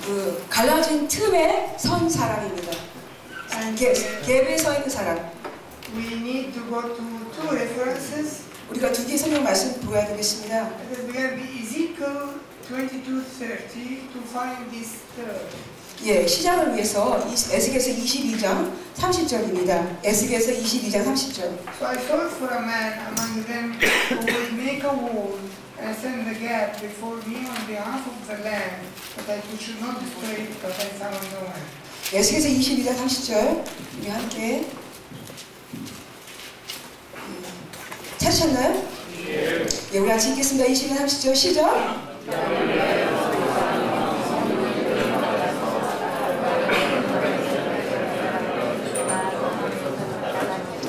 그 갈라진 틈에 선 사람입니다. 갭에 서 있는 사람. We need to go to two references. 우리가 두 개의 성경 말씀 보여야 되겠습니다. We have Ezekiel 22:30 to find this third. 예, 시작을 위해서 에스겔서 22장 30절입니다. 에스겔서 22장 30절. So I sought for a man among them who would make a wall and send the gap before me on behalf of the land, but I should not destroy it, but I found no one. 에스겔서 22장 30절 우리 함께 찾으셨나요? 예, 우리 같이 읽겠습니다. 22장 30절 시작.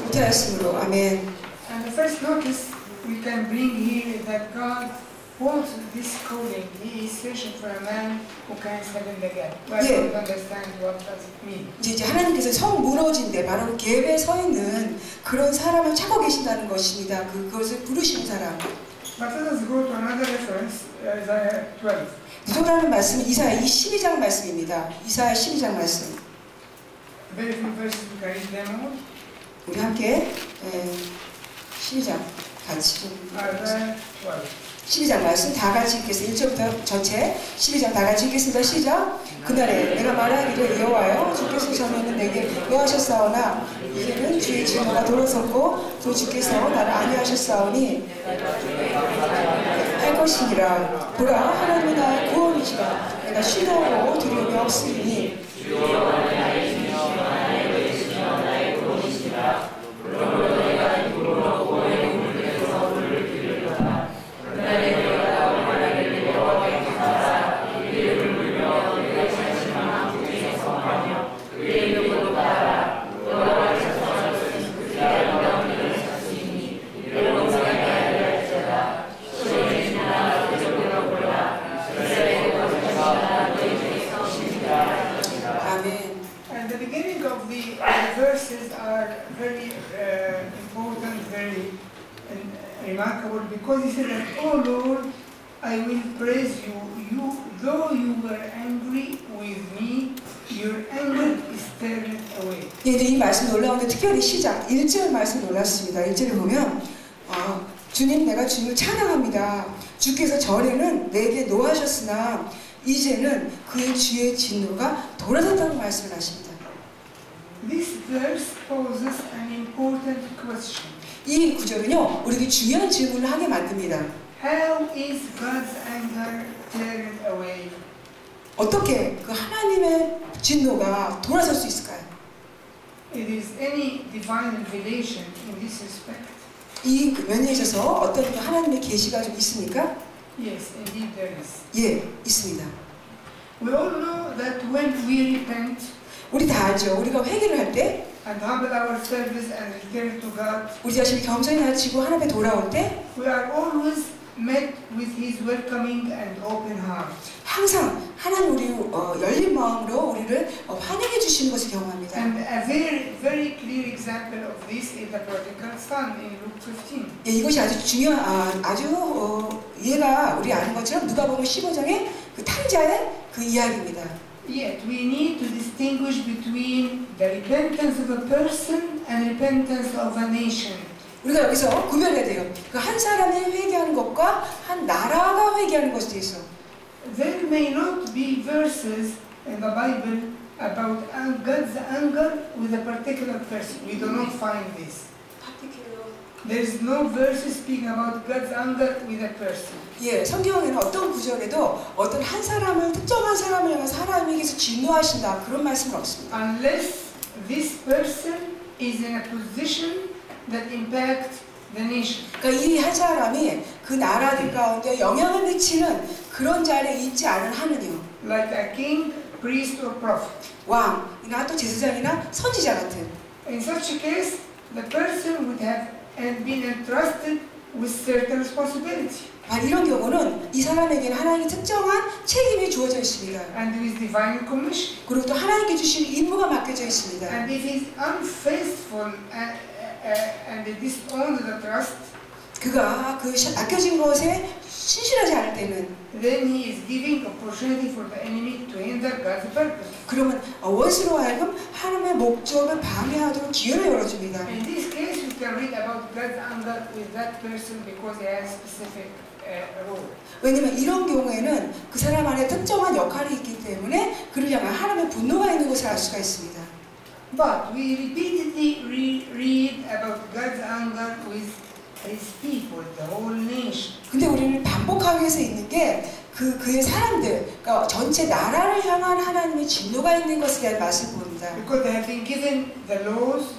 못하였으므로 아멘. And the first notice we can bring here is that God wants this calling. He is searching for a man who can stand in the gap. But I don't understand what does it mean. 이제 하나님께서 성 무너진 데 바로 갭에 서 있는 그런 사람을 찾고 계신다는 것입니다. 그것을 부르시는 사람. But let us go to another reference, Isaiah 12. 누구라는 말씀은 이사야 12장 말씀입니다. 이사야 12장 말씀. Very few verses we can read them all. 우리 함께 12장 같이 좀 Isaiah 12. 12장 말씀 다 같이 읽겠습니다. 1절부터 전체 12장 다 같이 읽겠습니다. 시작. 그날에 내가 말하기를 여호와여 주께서 전에는 내게 노하셨사오나 이제는 주의 진노가 돌아섰고 또 주께서 나를 안위하셨사오니 할 것이니라. 보라 하나님은 나의 구원이시라. 내가 쉬어오고 두려움이 없으리니 And the beginning of the verses are very important, very remarkable, because he said that, "Oh Lord, I will praise you. Though you were angry with me, your anger is turned away." 예, 이 말씀 놀라운데 특별히 시작 1절 말씀 놀랐습니다. 1절을 보면 주님 내가 주님을 찬양합니다. 주께서 전에는 내게 노하셨으나 이제는 그의 주의 진노가 돌아섰다는 말씀을 하십니다. This verse poses an important question. 이 구절은요 우리에게 중요한 질문을 하게 만듭니다. How is God's anger turned away? 어떻게 그 하나님의 진노가 돌아설 수 있을까요? It is any divine revelation in this respect. 이 면에 있어서 어떤 하나님의 계시가 좀 있습니까? Yes, indeed there is. 예, 있습니다. We all know that when we repent 우리 다 알죠. 우리가 회개를 할 때 and humble ourselves and return to God, 우리 자신을 겸손히 낮추고 하나님께 돌아올 때 we are always met with His welcoming and open heart. 항상 하나님 우리 열린 마음으로 우리를 환영해 주시는 것을 경험합니다. And a very clear example of this is the prodigal son in Luke 15. 예, 이것이 아주 중요한 이해가 우리 아는 것처럼 누가복음 15장의 그 탕자의 그 이야기입니다. Yet we need to distinguish between the repentance of a person and repentance of a nation. 우리가 여기서 구별해야 돼요. 그 한 사람이 회개하는 것과 한 나라가 회개하는 것에 대해서. There may not be verses in the Bible about God's anger with a particular person. We do not find this. There is no verse speaking about God's anger with a person. 예, 성경에는 어떤 구절에도 어떤 한 사람을 특정한 사람을 향해서 하나님께서 진노하신다 그런 말씀은 없습니다. Unless this person is in a position that impacts the nation. 그러니까 이 한 사람이 그 나라들 가운데 영향을 미치는 그런 자리에 있지 않은 한은요. Like a king, priest, or prophet. 왕이나 또 제사장이나 선지자 같은. In such a case, the person would have been entrusted with certain responsibility. 이런 경우는 이 사람에게는 하나님의 특정한 책임이 주어져 있습니다. And with divine commission. 그리고 또 하나님께 주신 임무가 맡겨져 있습니다. And if he is unfaithful and disown the trust, 그가 그 맡겨진 것에 신실하지 않을 때는 then he is giving opportunity for the enemy to hinder God's purpose. 그러면 원수로 하여금 하나님의 목적을 방해하도록 기회를 열어줍니다. In this case, we can read about God's anger with that person because he has specific role. 왜냐면 이런 경우에는 그 사람 안에 특정한 역할이 있기 때문에 그를 향한 하나님의 분노가 있는 것을 알 수가 있습니다. But we repeatedly read about God's anger with His people, the whole nation. 근데 우리는 반복하면서 있는 게 그의 사람들, 그러니까 전체 나라를 향한 하나님의 진노가 있는 것에 대한 맛을 보입니다. Because they have been given the laws,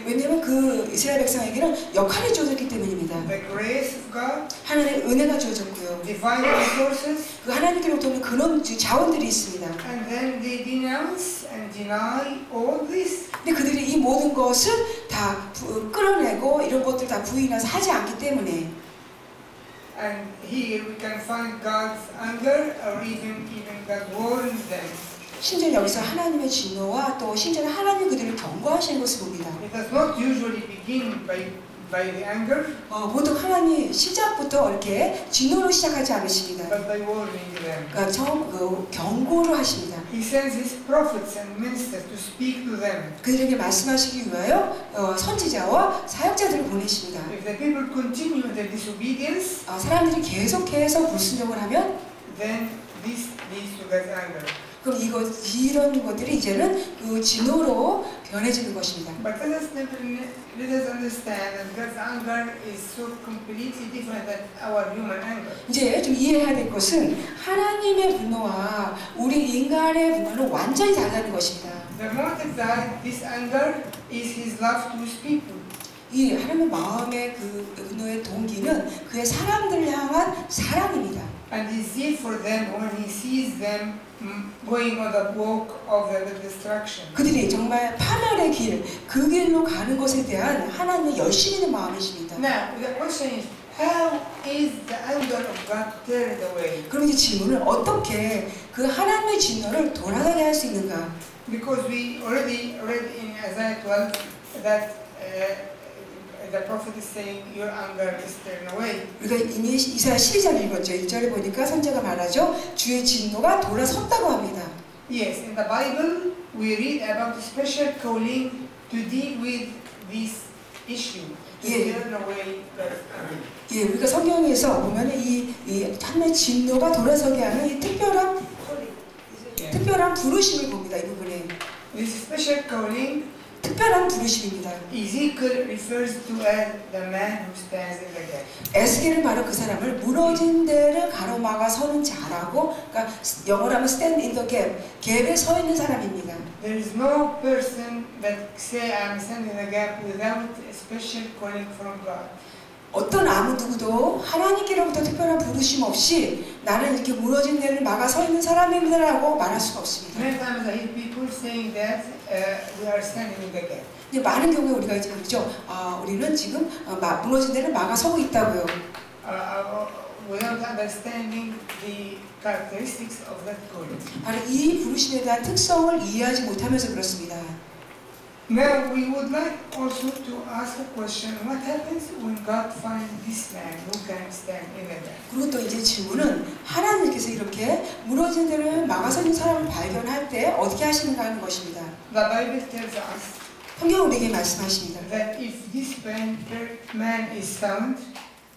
왜냐하면 그 이스라엘 백성에게는 역할이 주어졌기 때문입니다. the grace of God, 하나님의 은혜가 주어졌고요. divine resources, 그 하나님께로부터 오는 근원 자원들이 있습니다. and then they denounce and deny all this. 근데 그들이 이 모든 것을 다 끌어내고 이런 것들 다 부인해서 하지 않기 때문에 And here we can find God's anger, or even God warns them. 심지어 여기서 하나님의 진노와 또 심지어 하나님이 그들을 경고하시는 것을 봅니다. It does not usually begin by the anger, 보통 하나님이 시작부터 이렇게 진노로 시작하지 않으십니다. but by warning them. 그러니까 처음 경고를 하십니다. He sends his prophets and ministers to speak to them. 그들에게 말씀하시기 위하여 선지자와 사역자들을 보내십니다. If the people continue their disobedience, 사람들이 계속해서 불순종을 하면 then this leads to God's anger. 그럼 이런 것들이 이제는 그 진노로 변해지는 것입니다. But let us understand that God's anger is so completely different than our human anger. 이제 좀 이해해야 될 것은 하나님의 분노와 우리 인간의 분노는 완전히 다르다는 것입니다. The motive that this anger is His love to His people. 이 하나님의 마음의 그 분노의 동기는 그의 사람들을 향한 사랑입니다. And His zeal for them when He sees them going on the walk of the destruction. 그들이 정말 파멸의 길, 그 길로 가는 것에 대한 하나님의 열심 있는 마음이십니다. Now, the question is, how is the anger of God turned away? 그럼 이 질문은 어떻게 그 하나님의 진노를 돌아가게 할 수 있는가? Because we already read in Isaiah 12 that the prophet is saying, your anger is turned away. 우리가 이미 이사야 12장 읽었죠. 1절에 보니까 선지자가 말하죠. 주의 진노가 돌아섰다고 합니다. Yes, in the Bible we read about a special calling to deal with this issue, to turn away God's anger. 예, 우리가 성경에서 보면 이 하나님의 진노가 돌아서게 하는 이 특별한 부르심을 봅니다. 이 부분에. This special calling, 특별한 부르심입니다. Ezekiel refers to as the man who stands in the gap. 에스겔은 바로 그 사람을 무너진 데를 가로막아 서는 자라고, 그러니까 영어로 하면 stand in the gap, 갭에 서 있는 사람입니다. There is no person that say I'm standing in the gap without a special calling from God. 어떤 아무 누구도 하나님께로부터 특별한 부르심 없이 나는 이렇게 무너진 데를 막아 서 있는 사람입니다라고 말할 수가 없습니다. Many times I hear people saying that we are standing in the gap. 근데 많은 경우에 우리가 이제 그러죠. 우리는 지금 무너진 데를 막아 서고 있다고요. Without understanding the characteristics of that calling. 바로 이 부르심에 대한 특성을 이해하지 못하면서 그렇습니다. Now we would like also to ask a question: what happens when God finds this man who can stand in the gap? 그리고 또 이제 질문은 하나님께서 이렇게 무너진 데를 막아서 있는 사람을 발견할 때 어떻게 하시는가 하는 것입니다. The Bible tells us 성경은 우리에게 말씀하십니다. that if this man is found,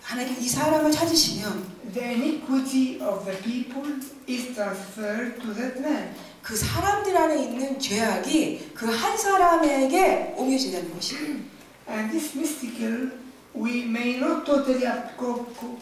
하나님 이 사람을 찾으시면 the iniquity of the people is transferred to that man. 그 사람들 안에 있는 죄악이 그 한 사람에게 옮겨진다는 것이에요. And this mystical we may not totally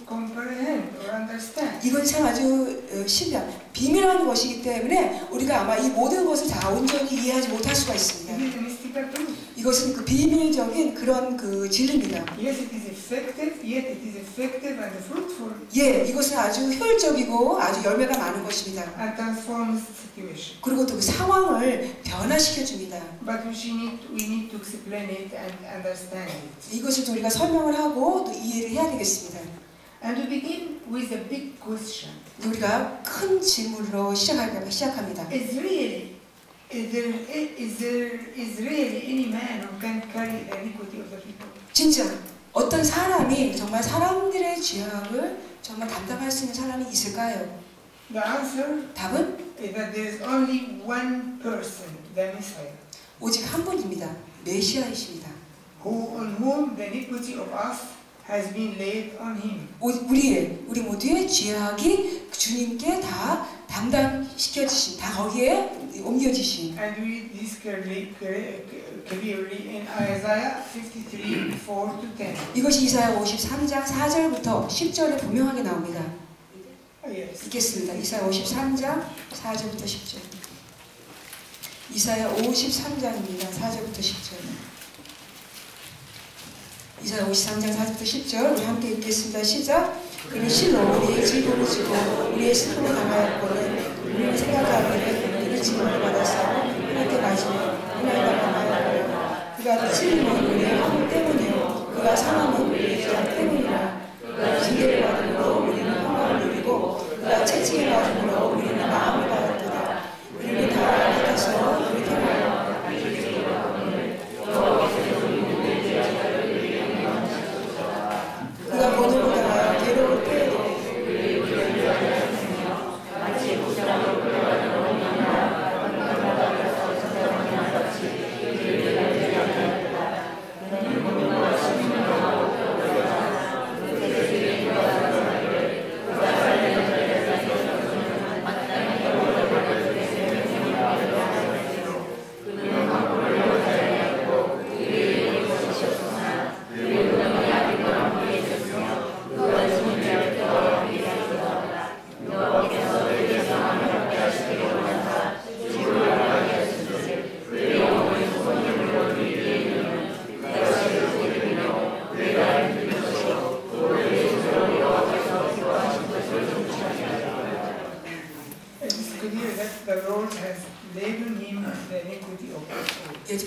comprehend or understand. 이건 참 아주 신비한 비밀한 것이기 때문에 우리가 아마 이 모든 것을 다 온전히 이해하지 못할 수가 있습니다. It is a mystical truth. 이것은 그 비밀적인 그런 그 진리입니다. Yes, it is effective, yet it is effective and fruitful. 예, 이것은 아주 효율적이고 아주 열매가 많은 것입니다. And transforms the situation. 그리고 또 그 상황을 변화시켜 줍니다. But we need to explain it and understand it. 이것을 또 우리가 설명을 하고 또 이해를 해야 되겠습니다. And to begin with a big question. 우리가 큰 질문으로 시작합니다. Is really is really any man who can carry the iniquity of the people? 진짜 어떤 사람이 정말 사람들의 죄악을 정말 감당할 수 있는 사람이 있을까요? The answer 답은 is that there is only one person, the Messiah, 오직 한 분입니다. 메시아이십니다. on whom the iniquity of us has been laid on him. 우리 모두의 죄악이 주님께 다 담당시켜주신, 다 거기에 옮겨지신. And we read this clearly in Isaiah 53, 4-10. 이것이 이사야 53장 4절부터 10절에 분명하게 나옵니다. Yes. 읽겠습니다. 이사야 53장 4절부터 10절. 이사야 53장입니다. 4절부터 10절. 이사야 53장 4절부터 10절 우리 함께 읽겠습니다. 시작. 그는 실로 우리의 질고를 지고 우리의 슬픔을 당하였거든 우리는 생각하기를 그는 질고를 받아서 하나님께 맞으며 하나님을 당하였거든 그가 찔림은 우리의 허물 때문이요 그가 상함은 우리의 죄악 때문이라 그가 징계를 받음으로 우리는 평강을 누리고 그가 채찍을 받음으로 우리는 마음을 받았도다 우리는 다 같아서 그렇게 하여 그가 고통을 당하여 괴로울 때에도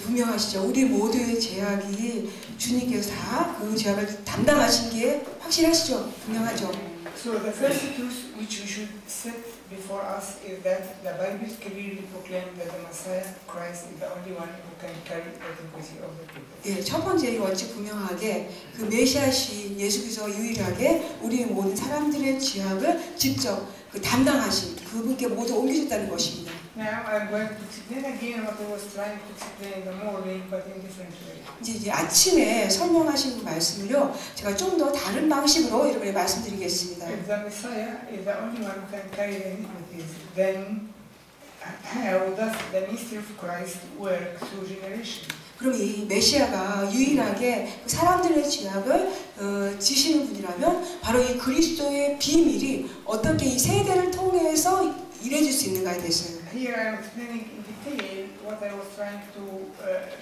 분명하시죠. 우리 모두의 죄악이 주님께서 다 그 죄악을 담당하신 게 확실하시죠. 분명하죠. So the first truth which we should set before us is that the Bible clearly proclaims that the Messiah, Christ, is the only one who can carry the iniquity of the people. 예, 첫 번째 원칙 분명하게 그 메시아신 예수께서 유일하게 우리의 모든 사람들의 죄악을 직접 그 담당하신 그분께 모두 옮겨줬다는 것입니다. Now I'm going to explain again what I was trying to explain in the morning, but in different way. 이제 아침에 설명하신 그 말씀을요, 제가 좀 더 다른 방식으로 여러분에 말씀드리겠습니다. If the Messiah is the only one who can carry the iniquities, then how does the mystery of Christ work through generation? 그럼 이 메시아가 유일하게 그 사람들의 죄악을 지시는 분이라면 바로 이 그리스도의 비밀이 어떻게 이 세대를 통해서 이루어질 수 있는가에 대해서요. Here I am explaining in detail what I was trying to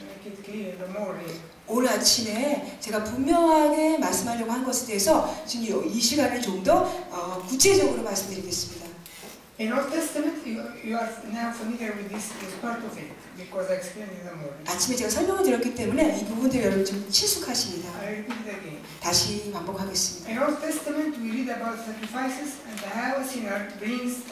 make it clear in the morning. 오늘 아침에 제가 분명하게 말씀하려고 한 것에 대해서 지금 이 시간을 좀 더 구체적으로 말씀드리겠습니다. In Old Testament, you are now familiar with this is part of it because I explained in the morning. 아침에 제가 설명을 드렸기 때문에 이 부분들 여러분 좀 친숙하십니다. I repeat it again. 다시 반복하겠습니다. In Old Testament, we read about sacrifices and how a sinner brings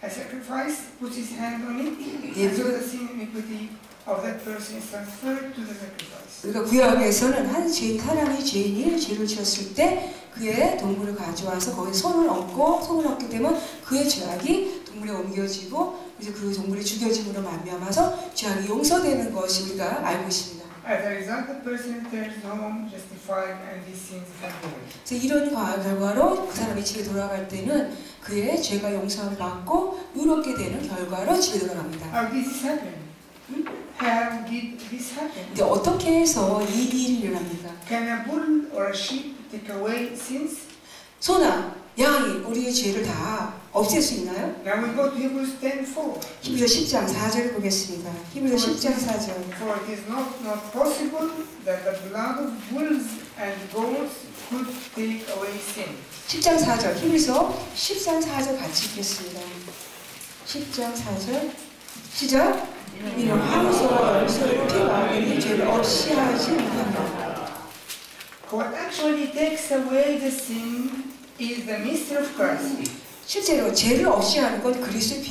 a sacrifice, puts his hand on it, and so the sin iniquity of that person is transferred to the sacrifice. 우리가 구약에서는 한 사람이 죄인이 죄를 지었을 때 그의 동물을 가져와서 거기에 손을 얹게 되면 그의 죄악이 동물에 옮겨지고 이제 그 동물이 죽여짐으로 말미암아서 죄악이 용서되는 것이 우리가 알고 있습니다. As a result, the person returns home justified and his sins forgiven. 그래서 이런 결과로 그 사람이 집에 돌아갈 때는 그의 죄가 용서를 받고 의롭게 되는 결과로 집에 돌아갑니다. How did this happen? How did this happen? 근데 어떻게 해서 이 일이 일어납니까? Can a bull or a sheep take away sins? 소나 양이 우리의 죄를 다 없앨 수 있나요? Now we go to Hebrews 10:4. 히브리서 10장 4절을 보겠습니다. 히브리서 10장 4절. For it is not possible that the blood of bulls and goats could take away sin. 10장 4절. 히브리서 10장 4절 같이 읽겠습니다. 10장 4절. 시작. 이는 황소와 염소의 피가 우리 죄를 없이 하지 못한다. What actually takes away the sin is the mystery of Christ. 실제로 죄를 없이 하는 건 그리스도의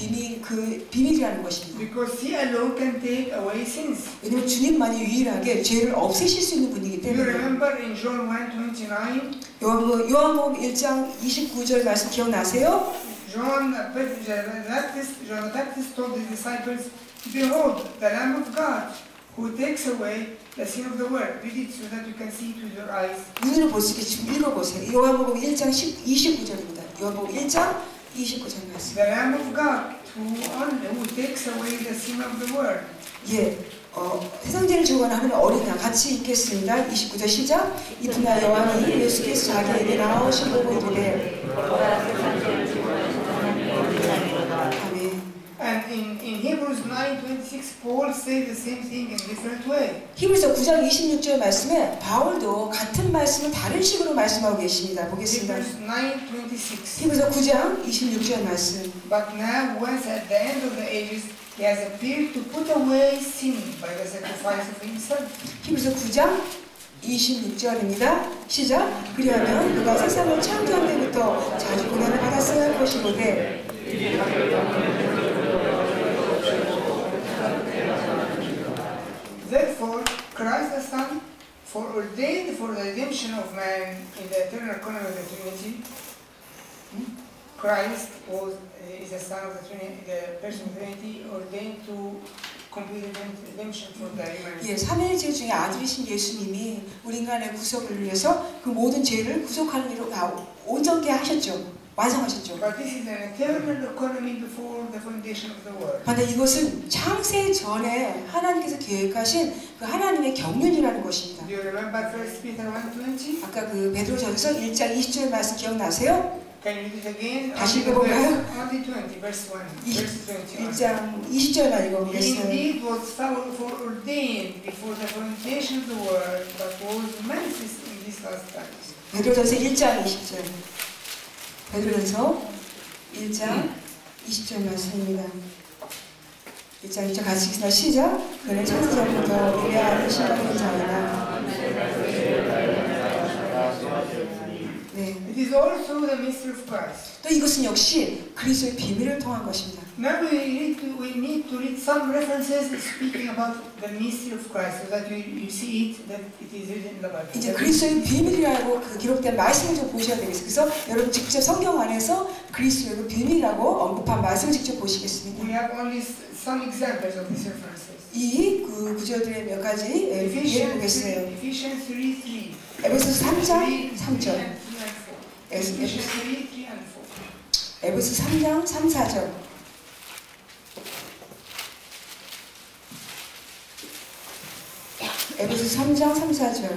비밀이라는 것입니다. Because He alone can take away sins. 왜냐하면 주님만이 유일하게 죄를 없애실 수 있는 분이기 You 때문에. remember in John 1:29, 요한복음 1장 29절 말씀 기억나세요? John the Baptist told his disciples, "Behold, the Lamb of God, who takes away the sin of the world. Read it so that you can see it with your eyes." 눈으로 볼 수 있게 지금 읽어보세요. 요한복음 1장 29절입니다. 요한복음 1장 29절 말씀. The Lamb of God, who takes away the sin of the world. 예, 세상 죄를 주관하는 어린 양 같이 읽겠습니다. 29절 시작. 이튿날 요한이 예수께서 자기에게 나오신 보고 이르되 아멘. And in Hebrews 9:26, Paul says the same thing in different way. 히브리서 9장 26절 말씀에 바울도 같은 말씀을 다른 식으로 말씀하고 계십니다. 보겠습니다. Hebrews 9:26. 히브리서 9장 26절 말씀. But now, once at the end of the ages, He has appeared to put away sin by the sacrifice of Himself. 히브리서 9장 26절입니다. 시작. 그리하면 그가 세상을 창조한 때부터 자주 고난을 받았어야 할 것이로되 Therefore, Christ the Son, foreordained for the redemption of man in the eternal economy of the Trinity, Christ is the Son of the Trinity, the person of the Trinity, ordained to complete redemption for the human. 예, 삼위일체 중에 아들이신 예수님이 우리 인간의 구속을 위해서 그 모든 죄를 구속하는 일로 온전케 하셨죠. 완성하셨죠. But this is an eternal economy before the foundation of the world. 그런데 이것은 창세 전에 하나님께서 계획하신 그 하나님의 경륜이라는 것입니다. Do you remember 1 Peter 1:20? 아까 그 베드로전서 1장 20절 말씀 기억나세요? Can you read it again? 다시 읽어볼까요? Only 20, verse 1, verse 21. 1장 20절만 He 읽어보겠어요. indeed was foreordained before the foundation of the world, but was manifest in these last times. 베드로전서 1장 20절. 베드로전서 1장 20절 말씀입니다. 1장 20절 같이 읽습니다. 시작. 그는 창세전부터 예배하는 신령한 자이라. 네. It is also the mystery of Christ. 또 이것은 역시 그리스도의 비밀을 통한 것입니다. Now we need to read some references speaking about the mystery of Christ, so that you see it, that it is written in the Bible. 이제 그리스도의 비밀이라고 그 기록된 말씀을 좀 보셔야 되겠어요. 그래서 여러분 직접 성경 안에서 그리스도의 그 비밀이라고 언급한 말씀을 직접 보시겠습니다. We have only some examples of these references. 이 그 구절들의 몇 가지 예를 보겠어요. Ephesians 3:3. 에베소서 3장 3절. Ephesians 3:3 and 4. 에베소서 3장 3, 4절. 에베소서 3장 3, 4절.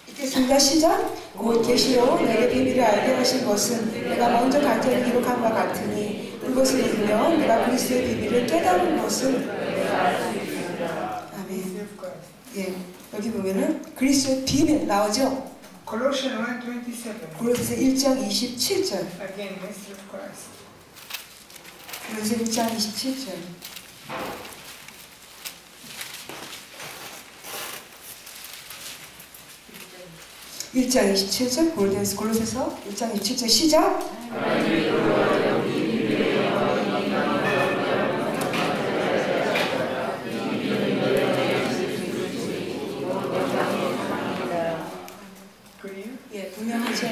읽겠습니다. 시작. 곧 계시로 내게 비밀을 알게 하신 것은 내가 먼저 간절히 기록한 바 같으니 그것을 읽으면 내가 그리스도의 비밀을 깨달은 것을 아멘. 예, 여기 보면은 그리스도의 비밀 나오죠. Colossians 1:27. 골로새서 1장 27절. Again, mystery of Christ. 골로새 1장 27절. (1장 27절) 골로새서 1장 27절 시작. 예, 분명하죠.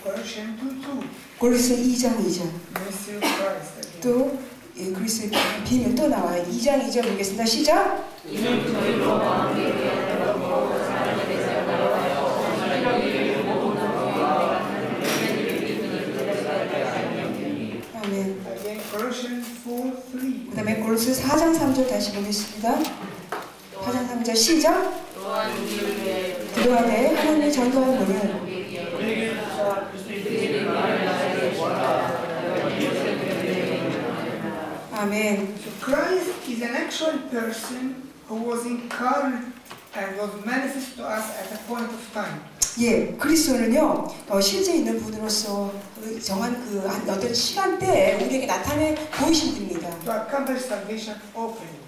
Colossians 2:2. 골로새 2장 2절. Mystery of Christ. 또 예, 그리스도의 비밀 또 나와요. 2장 2절 보겠습니다. 시작. 아멘. Again, Colossians 4:3. 그 다음에 골로새 4장 3절 다시 보겠습니다. 4장 3절 시작. 그러하되 하나님의 전도한 분은 아멘. So Christ is an actual person who was incarnate and was manifest to us at a point of time. 예, 그리스도는요 실제 있는 분으로서 정한 그 어떤 시간대에 우리에게 나타내 보이신 분입니다. To accomplish salvation openly.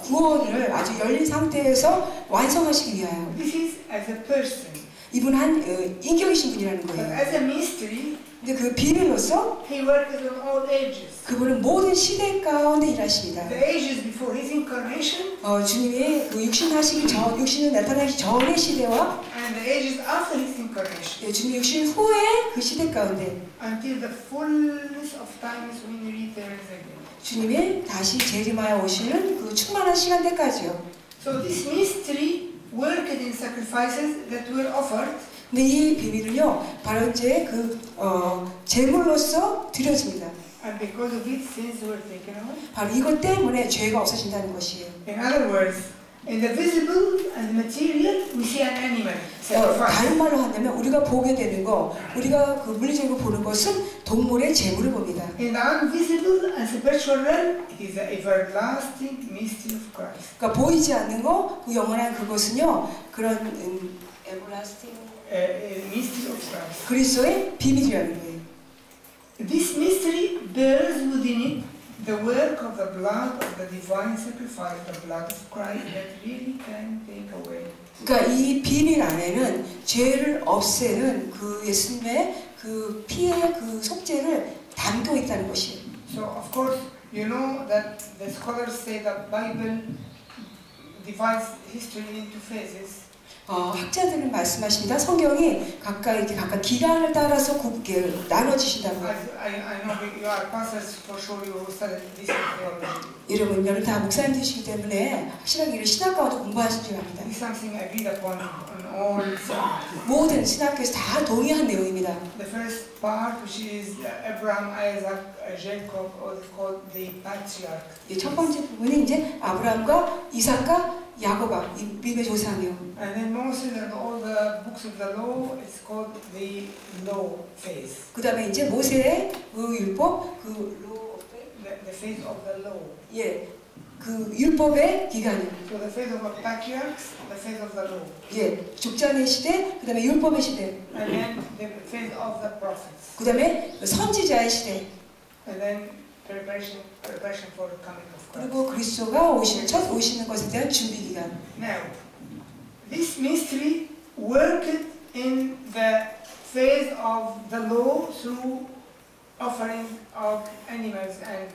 구원을 아주 열린 상태에서 완성하시기 위하여. This is as a person. 이분 한 인격이신 분이라는 But 거예요. as a mystery, 근데 그 비밀로서 he worked in all ages. 그분은 모든 시대 가운데 일하십니다. The ages before his incarnation 주님이 그 육신하시기 전, 육신을 나타나기 전의 시대와 and the ages after his incarnation. 주님 육신 후의 그 시대 가운데 Until the fullness of time is when he returns again. 주님이 다시 재림하여 오시는 그 충만한 시간대까지요. So this mystery worked in sacrifices that were offered. 근데 이 비밀은요, 바로 이제 그 제물로서 드려집니다. And because of it, sins were taken away. 바로 이것 때문에 죄가 없어진다는 것이에요. In other words, in the visible and material, we see an animal sacrifice. 다른 말로 한다면 우리가 보게 되는 거, 우리가 그 물리적으로 보는 것은 동물의 제물을 봅니다. In the invisible and spiritual realm, it is the everlasting mystery of Christ. 그러니까 보이지 않는 거, 그 영원한 그것은요, 그런 everlasting Mystery of Christ. 그리스도의 비밀이라는 거예요. This mystery bears within it the work of the blood of the divine sacrifice, the blood of Christ that really can take away. 그러니까 이 비밀 안에는 죄를 없애는 그 예수님의 그 피의 그 속죄를 담고 있다는 것이에요. So of course you know that the scholars say that Bible divides history into phases. 학자들은 말씀하십니다. 성경이 각각 기간을 따라서 곱게 나눠지신다고. I know you are pastors for sure you studied this in theology. 여러분 다 목사님이시기 때문에 확실하게 이런 신학 가운데 공부하신 줄 압니다. This is something agreed upon on all sides. 모든 신학교에서 다 동의한 내용입니다. The first part, which is Abraham, Isaac, Jacob, or called the patriarch. 첫 번째 부분이 이제 아브라함과 이삭과 야고가 이 믿음의 조상이요. And then Moses and all the books of the law is called the law phase. 그다음에 이제 모세의 그 율법 The phase of the law. 예. 그 율법의 기간이요. So the phase of the patriarchs, the phase of the law. 예. 족장의 시대, 그다음에 율법의 시대. And then the phase of the prophets. 그다음에 선지자의 시대. And then preparation for the coming of Christ. 그리고 그리스도가 첫 오시는 것에 대한 준비 기간. Now, this mystery worked in the phase of the law through offering of animals and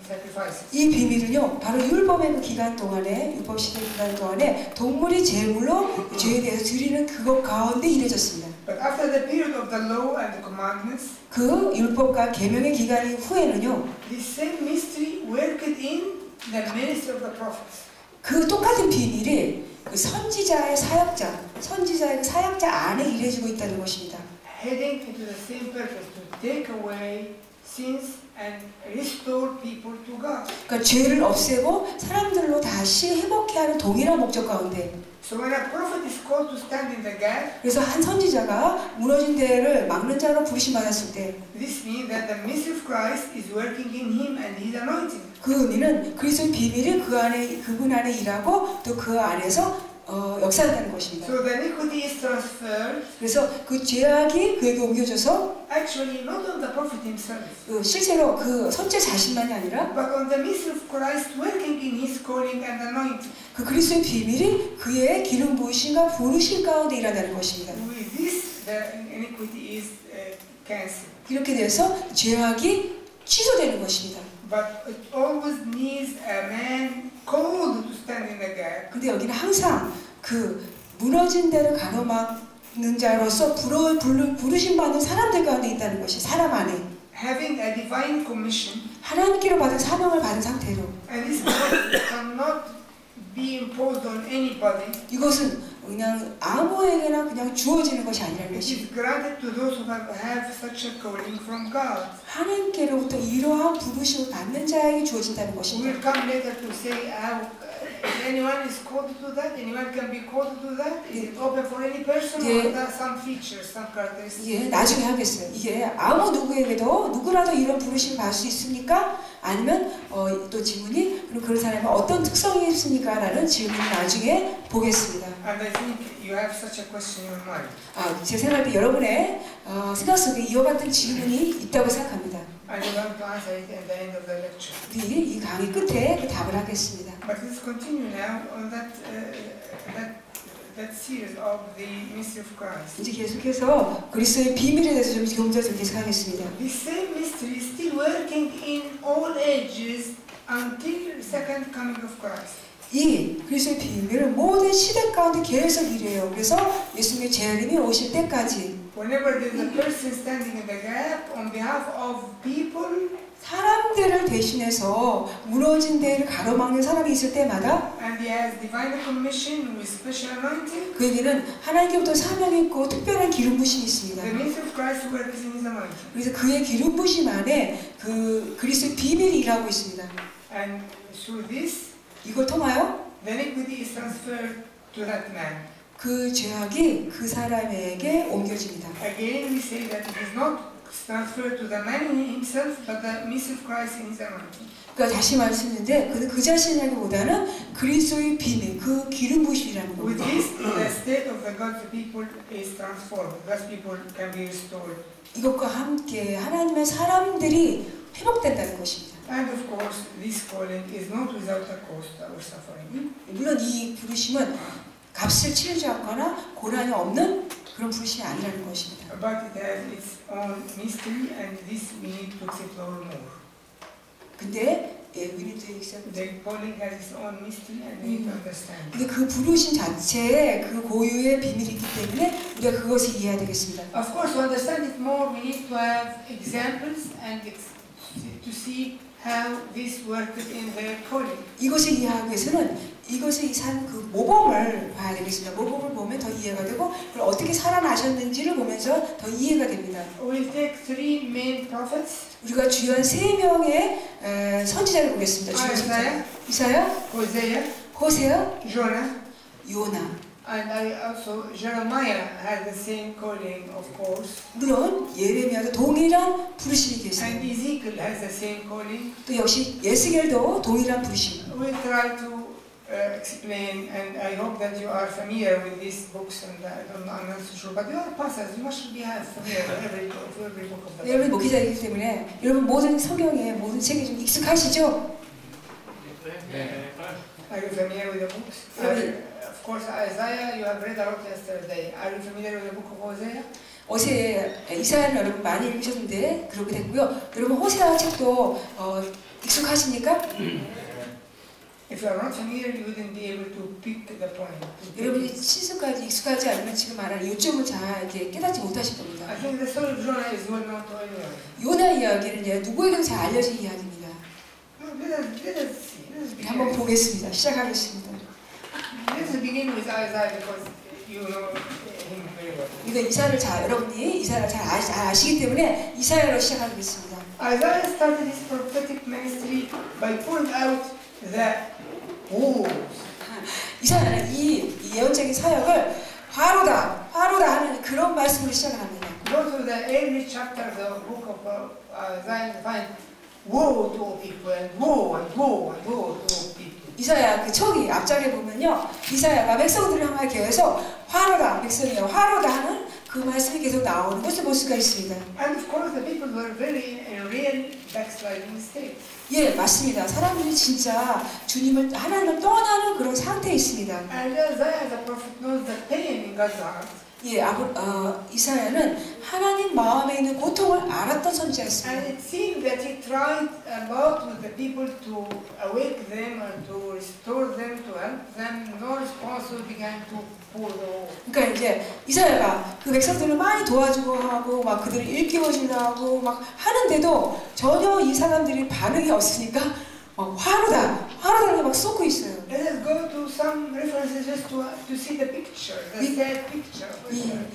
sacrifices. 이 비밀은요, 바로 율법의 그 기간 동안에, 율법 시대 기간 동안에 동물이 제물로 죄에 대해서 드리는 그것 가운데 이루어졌습니다. But after the period of the law and the commandments, 그 율법과 계명의 기간 후에는요, this same mystery worked in the ministry of the prophets. 그 똑같은 비밀이 그 선지자의 사역자 안에 일해지고 있다는 것입니다. Heading into the same purpose to take away sins and restore people to God. 그러니까 죄를 없애고 사람들로 다시 회복해 하는 동일한 목적 가운데. So when a prophet is called to stand in the gap, 그래서 한 선지자가 무너진 데를 막는 자로 부르심 받았을 때, this means that the mystery of Christ is working in him and his anointing. 그 의미는 그리스도의 비밀이 그분 안에 일하고 또 그 안에서 역사한다는 것입니다. So the iniquity is transferred. 그래서 그 죄악이 그에게 옮겨져서 Actually, not on the prophet himself, 실제로 그 선지자 자신만이 아니라 but on the mystery of Christ working in his calling and anointing. 그 그리스도의 비밀이 그의 기름 부으심과 부르심 가운데 일한다는 것입니다. With this, the iniquity is cancelled. 이렇게 돼서 죄악이 취소되는 것입니다. But it always needs a man called to stand in the gap. 근데 여기는 항상 그 무너진 데를 가로막는 자로서 부르심 받는 사람들 가운데 있다는 것이 사람 안에. Having a divine commission. 하나님께로 받은 사명을 받은 상태로. And this cannot be imposed on anybody. 이것은 그냥 아무에게나 그냥 주어지는 것이 아니라는 It 것이. is granted to those who have such a calling from God. 하나님께로부터 이러한 부르심을 받는 자에게 주어진다는 We 것입니다. will come later to say, if anyone is called to do that, anyone can be called to do that. Is it open for any person or there are some features, some characteristics? 예, 나중에 하겠어요. 이게 아무 누구에게도 누구라도 이런 부르심을 받을 수 있습니까? 아니면 또 질문이 그럼 그런 사람은 어떤 특성이 있습니까? 라는 질문을 나중에 보겠습니다. And I think you have such a question in your mind. 제 생각할 때 여러분의 생각 속에 이와 같은 질문이 있다고 생각합니다. I will going to answer it at the end of the lecture. 이 강의 끝에 그 답을 하겠습니다. But let's continue now on that that series of the mystery of Christ. 이제 계속해서 그리스도의 비밀에 대해서 좀 경전을 계속하겠습니다. The same mystery is still working in all ages until the second coming of Christ. 이 그리스도의 비밀은 모든 시대 가운데 계속 이래요. 그래서 예수님의 재림이 오실 때까지 Whenever there is a person standing in the gap on behalf of people, 사람들을 대신해서 무너진 데를 가로막는 사람이 있을 때마다 and he has divine commission with special anointing, 그에게는 하나님께부터 사명이 있고 특별한 기름 부심이 있습니다. the mystery of Christ works in his anointing. 그래서 그의 기름 부심 안에 그 그리스도의 비밀이 일하고 있습니다. And through this, 이걸 통하여 the iniquity is transferred to that man. 그 죄악이 그 사람에게 옮겨집니다. Again, we say that it is not transferred to the man himself, but the mystery of Christ in his anointing. 그러니까 다시 말씀드리는데 그는 그 자신에게보다는 그리스도의 비밀, 그 기름 부심이라는 With 겁니다. this, the state of the God's people is transformed. God's people can be restored. 이것과 함께 하나님의 사람들이 회복된다는 것입니다. And of course, this calling is not without a cost or suffering. 물론 이 부르심은 값을 치르지 않거나 고난이 없는 그런 부르심이 아니라는 것입니다. But it has its own mystery, and this we need to explore more. 근데 we need to accept. The calling has its own mystery, and we need to understand. 근데 그 부르심 자체에 그 고유의 비밀이 있기 때문에 우리가 그것을 이해해야 되겠습니다. Of course, to understand it more, we need to have examples and to see how this worked in their calling. 이것을 이해하기 위해서는 이것을 산 그 모범을 봐야 되겠습니다. 모범을 보면 더 이해가 되고 그걸 어떻게 살아나셨는지를 보면서 더 이해가 됩니다. We'll take three main prophets. 우리가 주요한 세 명의 선지자를 보겠습니다. 주요 선지자. 이사야, Hosea, 호세아, Jonah, 요나. and also Jeremiah had the same calling, of course. 물론 예레미야도 동일한 부르심이 And 계십니다. Ezekiel has the same calling. 또 역시 예스겔도 동일한 부르심. We'll try to explain, and I hope that you are familiar with these books, and I'm not so sure, but you are pastors, you must be familiar with every book of the Bible. 여러분 목회자이기 때문에 여러분 모든 성경에 모든 책에 좀 익숙하시죠? 네. Are you familiar with the books? Of course, Isaiah, you have read a lot yesterday. Are you familiar with the book of Hosea? 어제 이사야는 여러분 많이 읽으셨는데 그렇게 됐고요. 여러분 호세아 책도 익숙하십니까? If you are not familiar, you wouldn't be able to pick the point. 여러분이 친숙하지 익숙하지 않으면 지금 말하는 요점을 잘 이렇게 깨닫지 못하실 겁니다. I think the story of Jonah is well known to anyone. 요나 이야기는 누구에게도 잘 알려진 이야기입니다. Let us see. 한번 보겠습니다. 시작하겠습니다. Let us begin with Isaiah because you know him very well. 이거 이사를 여러분이 이사를 잘 아시기 때문에 이사야로 시작하겠습니다. Isaiah started his prophetic ministry by pouring out the woes. 이사야는 이 예언적인 사역을 화로다 하는 그런 말씀으로 시작을 합니다. Go to the early chapter of the book of Isaiah and find woe to all people and woe and woe and woe to all people. 이사야 그 초기 앞장에 보면요, 이사야가 백성들을 향하여 해서 화로다 백성이여 화로다 하는 그 말씀이 계속 나오는 것을 볼 수가 있습니다. And of course the people were very in real backsliding state. 예, 맞습니다. 사람들이 진짜 주님을 하나님을 떠나는 그런 상태에 있습니다. And Isaiah the prophet knows the pain in God's heart. 예, 이사야는 하나님 마음에 있는 고통을 알았던 선지자였습니다. And it seemed that he tried a lot with the people to awake them and to restore them, to help them. No response, so began to pour the woe. 그러니까 이제 이사야가 그 백성들을 많이 도와주고 하고 막 그들을 일깨워주려 하고 막 하는데도 전혀 이 사람들이 반응이 없으니까 막 화로다 막 쏟고 있어요. Let us go to some references just to see the picture, the sad picture.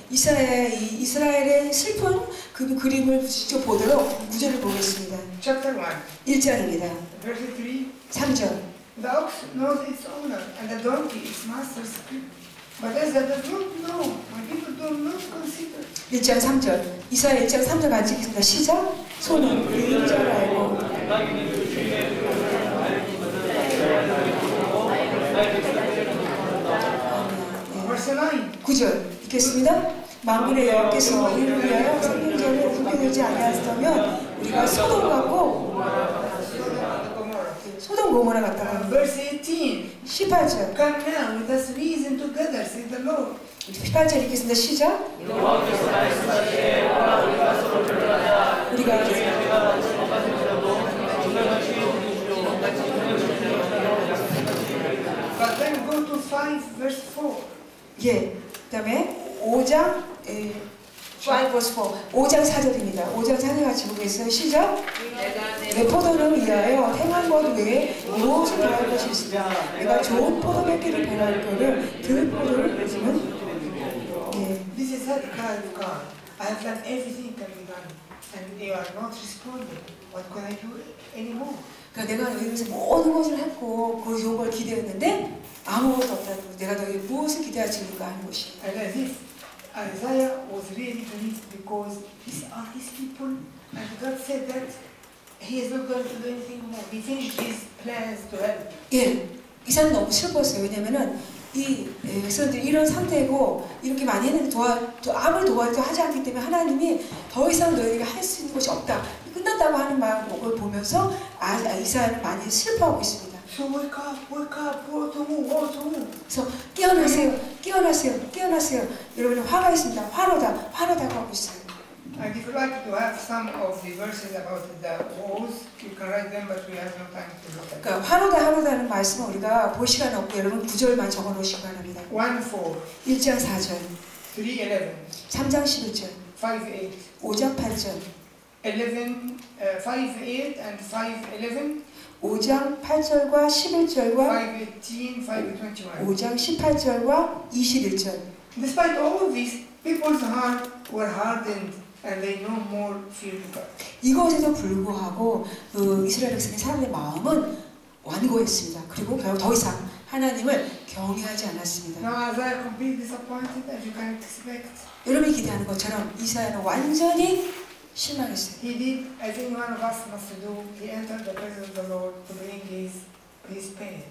이스라엘의 슬픈 그 그림을 직접 보도록 구절을 보겠습니다. Chapter 1, 1절입니다. verse 3. 3절. The ox knows its owner, and the donkey its master's crib. But as that does not know, my people do not consider. 1장 3절. 이사야 1장 3절 같이 읽겠습니다. 시작. 소는 그 인자를 알고 Verse 9. 9절 읽겠습니다. 만군의 여호와께서 이를 위하여 생명전에 흠결되지 아니하였다면 우리가 소돔 같고 소돔 고모라 같다고. Verse 8. 18절. Come now, let us reason together, says the Lord. 18절 읽겠습니다. 시작. 우리가 But then go to 5 verse 4. 예, 그다음에 5장 5 verse 4. 5장 4절입니다. 5장 4절 같이 보겠어요. 시작. 내 포도를 위하여 행한 것 외에 무엇을 더할 것이 있으며 내가 좋은 포도백기를 변할 거를 그 포도를 맺으면 예. This is that cry of God. I have done everything can be done, and they are not responding. What can I do anymore? 그러니까 내가 여기서 모든 것을 했고 그 좋은 걸 기대했는데 아무것도 없다고 내가 너희 무엇을 기대하지는가 하는 것이. And as if Isaiah was really grieved because these are his people, and God said that he is not going to do anything more. He finished his plans to help. 예, 이 사람 너무 슬펐어요. 왜냐면은 이 백성들이 이런 상태고 이렇게 많이 했는데 아무리 도와도 하지 않기 때문에 하나님이 더 이상 너희에게 할 수 있는 것이 없다. 끝났다고 하는 마음을 보면서 이사야는 많이 슬퍼하고 있습니다. So wake up, go to move. 그래서 깨어나세요. 여러분은 화가 있습니다. 화로다고 하고 있어요. And if you like to have some of the verses about the wars, you can write them, but we have no time to look at them. 그러니까 화로다는 말씀은 우리가 볼 시간 없고 여러분 9절만 적어놓으시기 바랍니다. 1:4, 1장 4절, 3:11, 3장 11절, 5:8, 5장 8절, 5:8 and 5:11, 5장 8절과 11절과 5:18, 5:21. 5장 18절과 21절. Despite all of this, people's heart were hardened and they no more feared God. 이것에도 불구하고 이스라엘 백성의 사람의 마음은 완고했습니다. 그리고 결국 더 이상 하나님을 경외하지 않았습니다. Now Isaiah completely disappointed as you can expect. 여러분이 기대하는 것처럼 이사야는 완전히 실망했어요. He did as any one of us must do. He entered the presence of the Lord to bring his pain.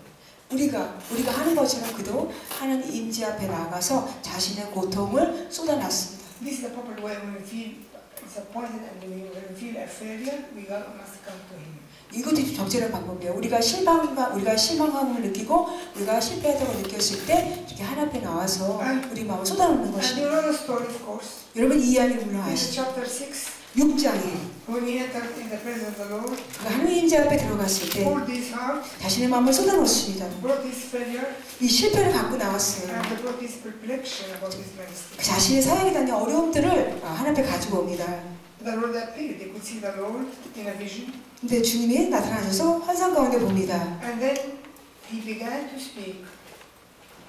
우리가 하는 것처럼 그도 하나님 임재 앞에 나가서 자신의 고통을 쏟아놨습니다. This is the proper way when we feel disappointed and when we feel a failure, we must come to Him. 이것도 적절한 방법이에요. 우리가 실망함을 느끼고 우리가 실패하다고 느꼈을 때 이렇게 하나님 앞에 나와서 우리 마음을 쏟아놓는 And 것입니다. you know the story, of course. 여러분 이 이야기 물론 In 아시죠? chapter 6, 6장에 when he entered in the presence of the Lord, 하나님 임재 앞에 들어갔을 때 poured his heart, 자신의 마음을 쏟아놓습니다. brought his failure, 이 실패를 갖고 나왔어요. and brought his perplexion about his ministry. 자신의 사역에 대한 어려움들을 하나님 앞에 가지고 옵니다. The Lord appeared. They could see the Lord in a vision. 근데 주님이 나타나셔서 환상 가운데 봅니다. And then he began to speak.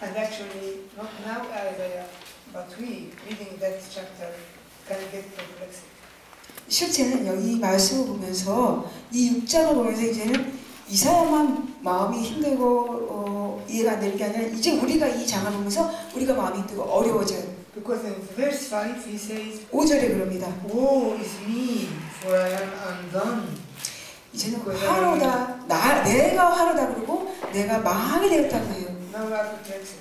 And actually, not now Isaiah, but we, reading that chapter, can get perplexed. 실제는 여기 말씀을 보면서 이 6장을 보면서 이제는 이사야만 마음이 힘들고 이해가 안 되는 게 아니라 이제 우리가 이 장을 보면서 우리가 마음이 힘들고 어려워져요. Because in verse 5 he says, 5절에 그럽니다. Woe is me, for I am undone. 이제는 화로다, 내가 화로다 그러고 내가 망하게 되었다고 해요. Now we are perplexed.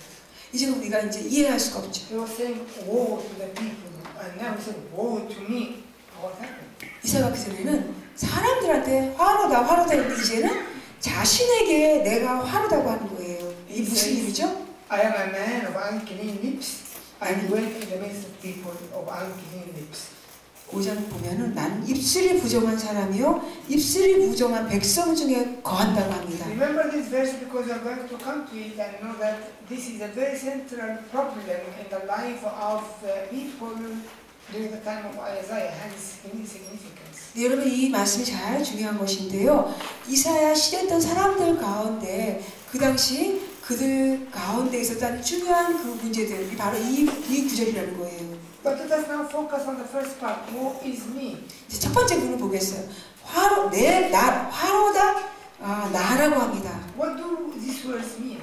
이제 우리가 이제 이해할 수가 없죠. He was saying, woe to the people. And now he said, woe to me. What happened? 이사야가 그 전에는 사람들한테 화로다 했는데 이제는 자신에게 내가 화로다고 하는 거예요. 이게 무슨 일이죠? I am a man of unclean lips. I dwell in the midst of people of unclean lips. 5장 보면은 나는 입술이 부정한 사람이요 입술이 부정한 백성 중에 거한다고 합니다. Remember this verse because you are going to come to it and know that this is a very central problem in the life of the people during the time of Isaiah, hence its significance. 네, 여러분 이 말씀이 잘 중요한 것인데요. 이사야 시대했던 사람들 가운데 그 당시 그들 가운데 있었던 중요한 그 문제들이 바로 이 구절이라는 거예요. But let us now focus on the first part. Woe is me. 이제 첫 번째 부분을 보겠어요. 화로다 나라고 합니다. What do these words mean?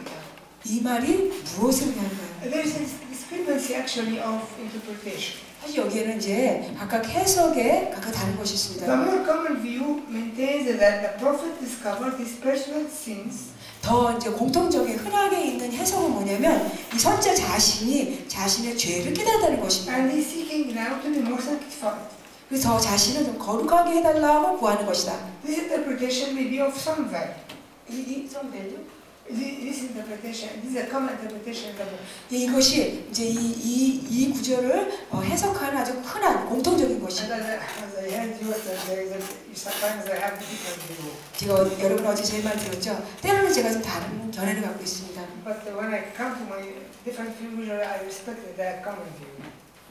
이 말이 무엇을 의미할까요? There is a discrepancy actually of interpretation. 사실 여기에는 이제 각각 해석에 각각 다른 것이 있습니다. The more common view maintains that the prophet discovered his personal sins. 더 이제 공통적인 흔하게 있는 해석은 뭐냐면 이 선자 자신이 자신의 죄를 깨닫다는 것입니다. And he's seeking now to be more sanctified. 그래서 자신을 좀 거룩하게 해달라고 구하는 것이다. This interpretation may be of some value. some value? This interpretation, this is a common interpretation of the book. 이것이 이제 이 구절을 해석하는 아주 흔한 공통적인 And 것입니다. as I heard you, sometimes I have different view. 제가 여러분 어제 제 말 들었죠? 때로는 제가 좀 다른 견해를 갖고 있습니다. But when I come to my different view, usually I respect that common view.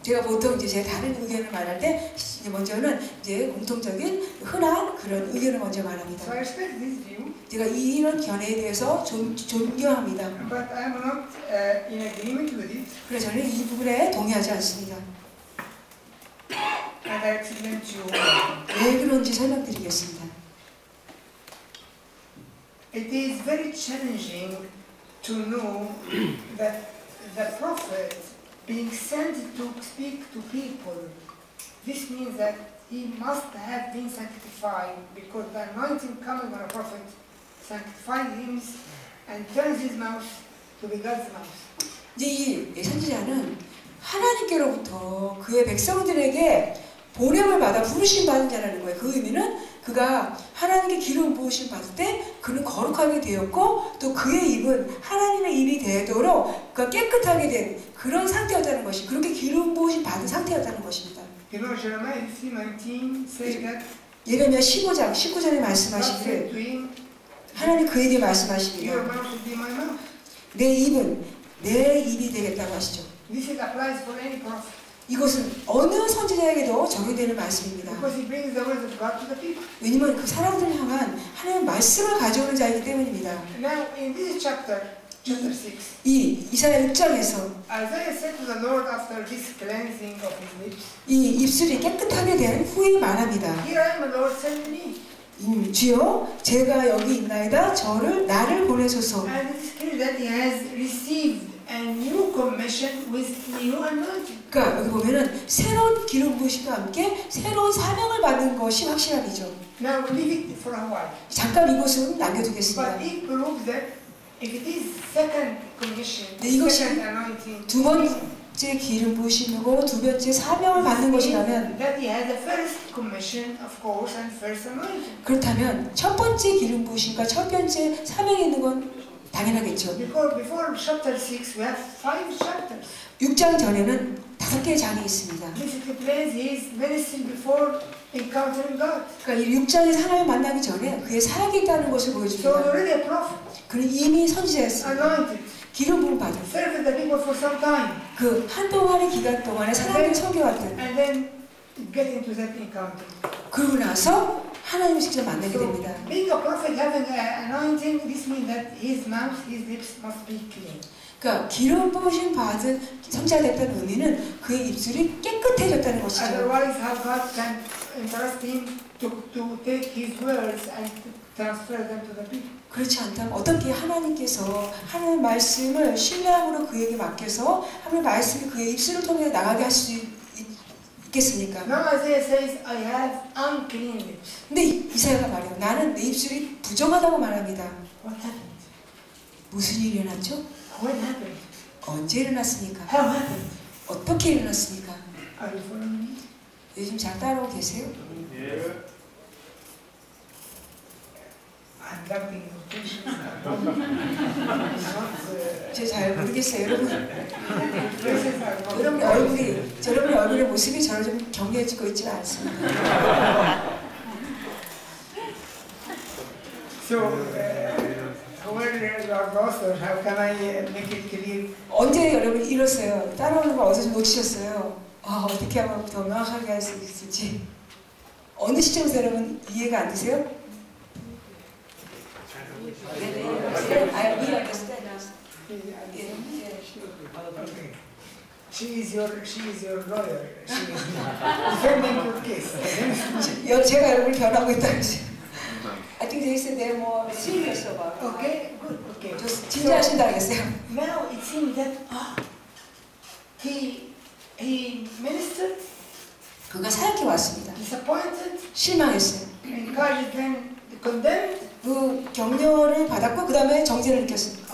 제가 보통 이제 제 다른 의견을 말할 때 먼저는 이제 공통적인 흔한 그런 의견을 먼저 So 말합니다. I respect this view, 제가 이런 견해에 대해서 존경합니다. but I am not in agreement with it, 그래서 저는 이 부분에 동의하지 않습니다. and I explain to you. 왜 그런지 설명드리겠습니다. It is very challenging to know that the prophet being sent to speak to people, this means that he must have been sanctified, because the anointing coming on a prophet sanctifies him and turns his mouth to be God's mouth. 이제 이 선지자는 하나님께로부터 그의 백성들에게 보냄을 받아 부르심 받은 자라는 거예요. 그 의미는 그가 하나님께 기름 부으심 받을 때 그는 거룩하게 되었고 또 그의 입은 하나님의 입이 되도록 그가 깨끗하게 된 그런 상태였다는 것이 그렇게 기름 부으심 받은 상태였다는 것입니다. You know, Jeremiah 3:19 says that 예레미야 15장 19절에 God 말씀하시기를 said to him, 하나님 그에게 your 말씀하시기를 mouth should be my mouth. 내 입은 내 입이 되겠다고 하시죠. This applies for any prophet, 이것은 어느 선지자에게도 적용되는 말씀입니다. because he brings the word of God to the people. 왜냐면 그 사람들을 향한 하나님의 말씀을 가져오는 자이기 때문입니다. Now, in this chapter 6, 이 이사야 6장에서 Isaiah said to the Lord after this cleansing of his lips, 이 입술이 깨끗하게 된 후에 말합니다. Here I am, Lord, send me. 주여 제가 여기 있나이다 나를 보내소서. And it is clear that he has received a new commission with new anointing. 그러니까 여기 보면은 새로운 기름 부으심과 함께 새로운 사명을 받는 것이 확실하죠. Now we leave it for a while. 잠깐 이곳은 남겨두겠습니다. But it proves that if it is second commission, 네, 이것이 second anointing, 두 번째 기름 부으심이고 두 번째 사명을 받는 것이라면 that he has a first commission, of course, and first anointing. 그렇다면 첫 번째 기름 부으심과 첫 번째 사명이 있는 건 당연하겠죠. Because before chapter 6, we have 5 chapters. 6장 전에는 5개의 장이 있습니다. This explains his ministry before encountering God. 그러니까 이 6장에서 하나님을 만나기 전에 그의 사역이 있다는 것을 So 보여줍니다. already a prophet, 그는 이미 선지자였습니다. anointed, 기름 부음 받은 served the people for some time, 그 한동안의 기간 동안에 사람들을 섬겨왔던 and then get into that encounter. 그러고 나서 하나님을 직접 만나게 So 됩니다. being a prophet, having an anointing, this means that his mouth, his lips must be clean. 그러니까 기름 부으심 받은 선지자가 됐다는 의미는 그의 입술이 깨끗해졌다는 것이죠. Otherwise, how God can entrust him to take his words and to transfer them to the people. 그렇지 않다면 어떻게 하나님께서 하나님의 말씀을 신뢰함으로 그에게 맡겨서 하나님의 말씀이 그의 입술을 통해 나가게 할 수 있겠습니까? Now Isaiah says, I have unclean lips. 근데 이사야가 말해요. 나는 내 입술이 부정하다고 말합니다. What happened? 무슨 일이 일어났죠? When happened? 언제 일어났습니까? How happened? 어떻게 일어났습니까? Are you following me? 요즘 잘 따라오고 계세요? 예. I'm doubting your patience. Not, 제가 잘 모르겠어요. 여러분, expressions are not- 여러분의 얼굴의 모습이 저를 좀 격려해주고 있지는 않습니다. So, where you are lost, or how can I make it clear? 언제 여러분 잃었어요? 따라오는 거 어디서 좀 놓치셨어요? 어떻게 하면 더 명확하게 할 수 있을지. 어느 시점에서 여러분 이해가 안 되세요? We understand. Okay. She is your lawyer. She is defending your case. 제가 여러분을 변하고 있다는 지 I think they said they're more serious about it. Okay, good. Okay. 진지하신다 그랬어요. Now it seems that he ministered, 그가 사역해 왔습니다. disappointed, 실망했어요. encouraged them, condemned, 그 격려를 받았고 그 다음에 정죄를 느꼈습니다.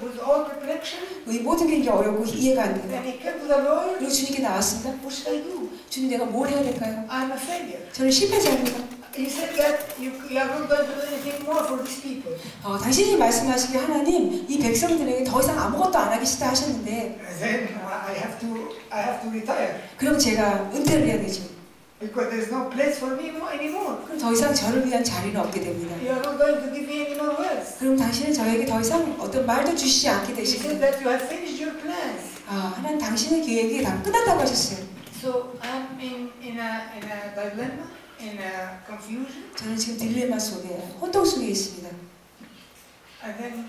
with all perplexion. 이 모든 게 이제 어렵고 이해가 안 돼요. Then he came to the Lord. 그리고 주님께 나왔습니다. What should I do? 주님 내가 뭘 해야 될까요? I'm a failure. 저는 실패자입니다. you said that you are not going to do anything more for these people. 당신이 말씀하시길 하나님 이 백성들에게 더 이상 아무것도 안 하기 싫다 하셨는데 Then I have to retire 그럼 제가 은퇴를 해야 되죠. because there's no place for me anymore. 그럼 더 이상 저를 위한 자리는 없게 됩니다. You are not going to give me any more words. 그럼 당신은 저에게 더 이상 어떤 말도 주시지 않게 You said 되십니다. that you have finished your plans. 하나님 당신의 계획이 다 끝났다고 하셨어요. So I'm in a dilemma, in a confusion, 저는 지금 딜레마 속에 혼동 속에 있습니다. and then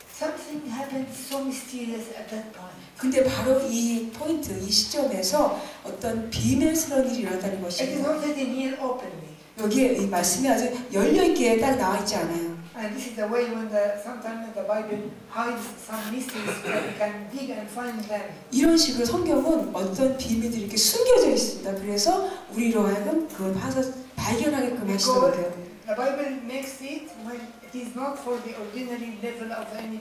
something happened so mysterious at that point. 근데 바로 이 포인트, 이 시점에서 어떤 비밀스러운 일이 일어났다는 It is 것입니다. not written here openly. 여기에 이 말씀이 아주 열려있게 딱 나와 있지 않아요. And this is the way when sometimes the Bible hides some mysteries that we can dig and find them. 이런 식으로 성경은 어떤 비밀들이 이렇게 숨겨져 있습니다. 그래서 우리로 하여금 그걸 봐서 발견하게끔 하시더라고요. The Bible makes it when it is not for the ordinary level of any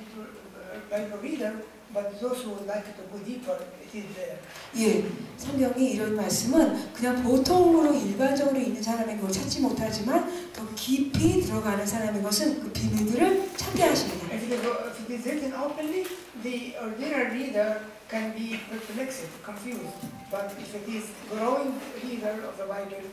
Bible reader, but those who would like to go deeper, it is there. 예, 성경이 이런 말씀은 그냥 보통으로 일반적으로 있는 사람의 그걸 찾지 못하지만 더 깊이 들어가는 사람의 것은 그 비밀들을 찾게 하십니다. If it is written openly, the ordinary reader can be perplexed, confused. But if it is growing reader of the Bible,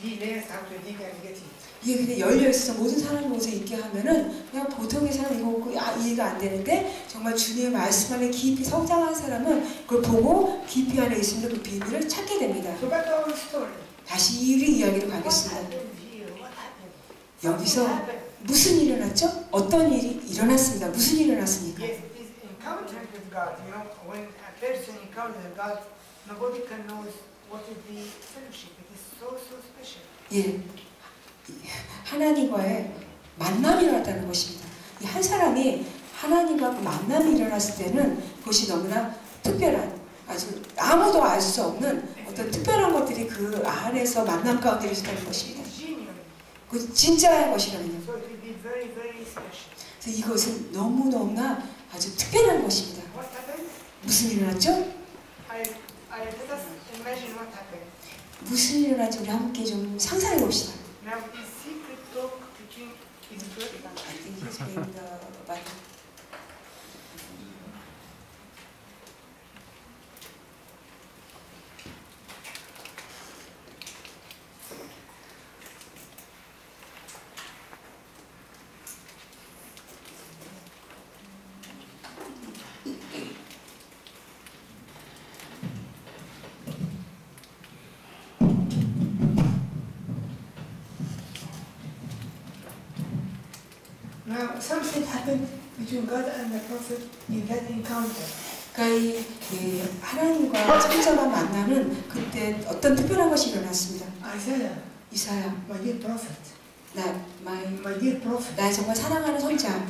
he learns how to dig and get it. 이게 근데 열려 있어서 모든 사람이 모두 있게 하면은 그냥 보통의 사람 이거 보고 이해가 안 되는데 정말 주님의 말씀 안에 깊이 성장한 사람은 그걸 보고 깊이 안에 있으면 그 비밀을 찾게 됩니다. So back to our story. 다시 우리 이야기로 What 가겠습니다. happened here? What happened? 여기서 Something happened. 무슨 일이 일어났죠? 어떤 일이 일어났습니다. 무슨 일이 일어났습니까? Yes, it is encounter with God. You know, when a person encounters God, nobody can know what is the fellowship. It is so special. 예, 하나님과의 만남이 일어났다는 것입니다. 이 한 사람이 하나님과 만남이 일어났을 때는 그것이 너무나 특별한, 아주 아무도 알 수 없는 어떤 특별한 것들이 그 안에서 만남 가운데 있었다는 것입니다. It is genuine. 그 진짜의 것이라면요. So it will be very, very special. 그래서 이것은 너무너무나 아주 특별한 것입니다. What happened? 무슨 일이 일어났죠? Let us imagine what happened. 무슨 일이 일어났지 우리 함께 좀 상상해 봅시다. Now, this secret talk between Israel and I think he's being the Now, something happened between God and the prophet in that encounter. 그러니까 이 하나님과 천사가 만나는 그때 어떤 특별한 것이 일어났습니다. Isaiah, 이사야, my dear prophet, my dear prophet, 나의 정말 사랑하는 손자,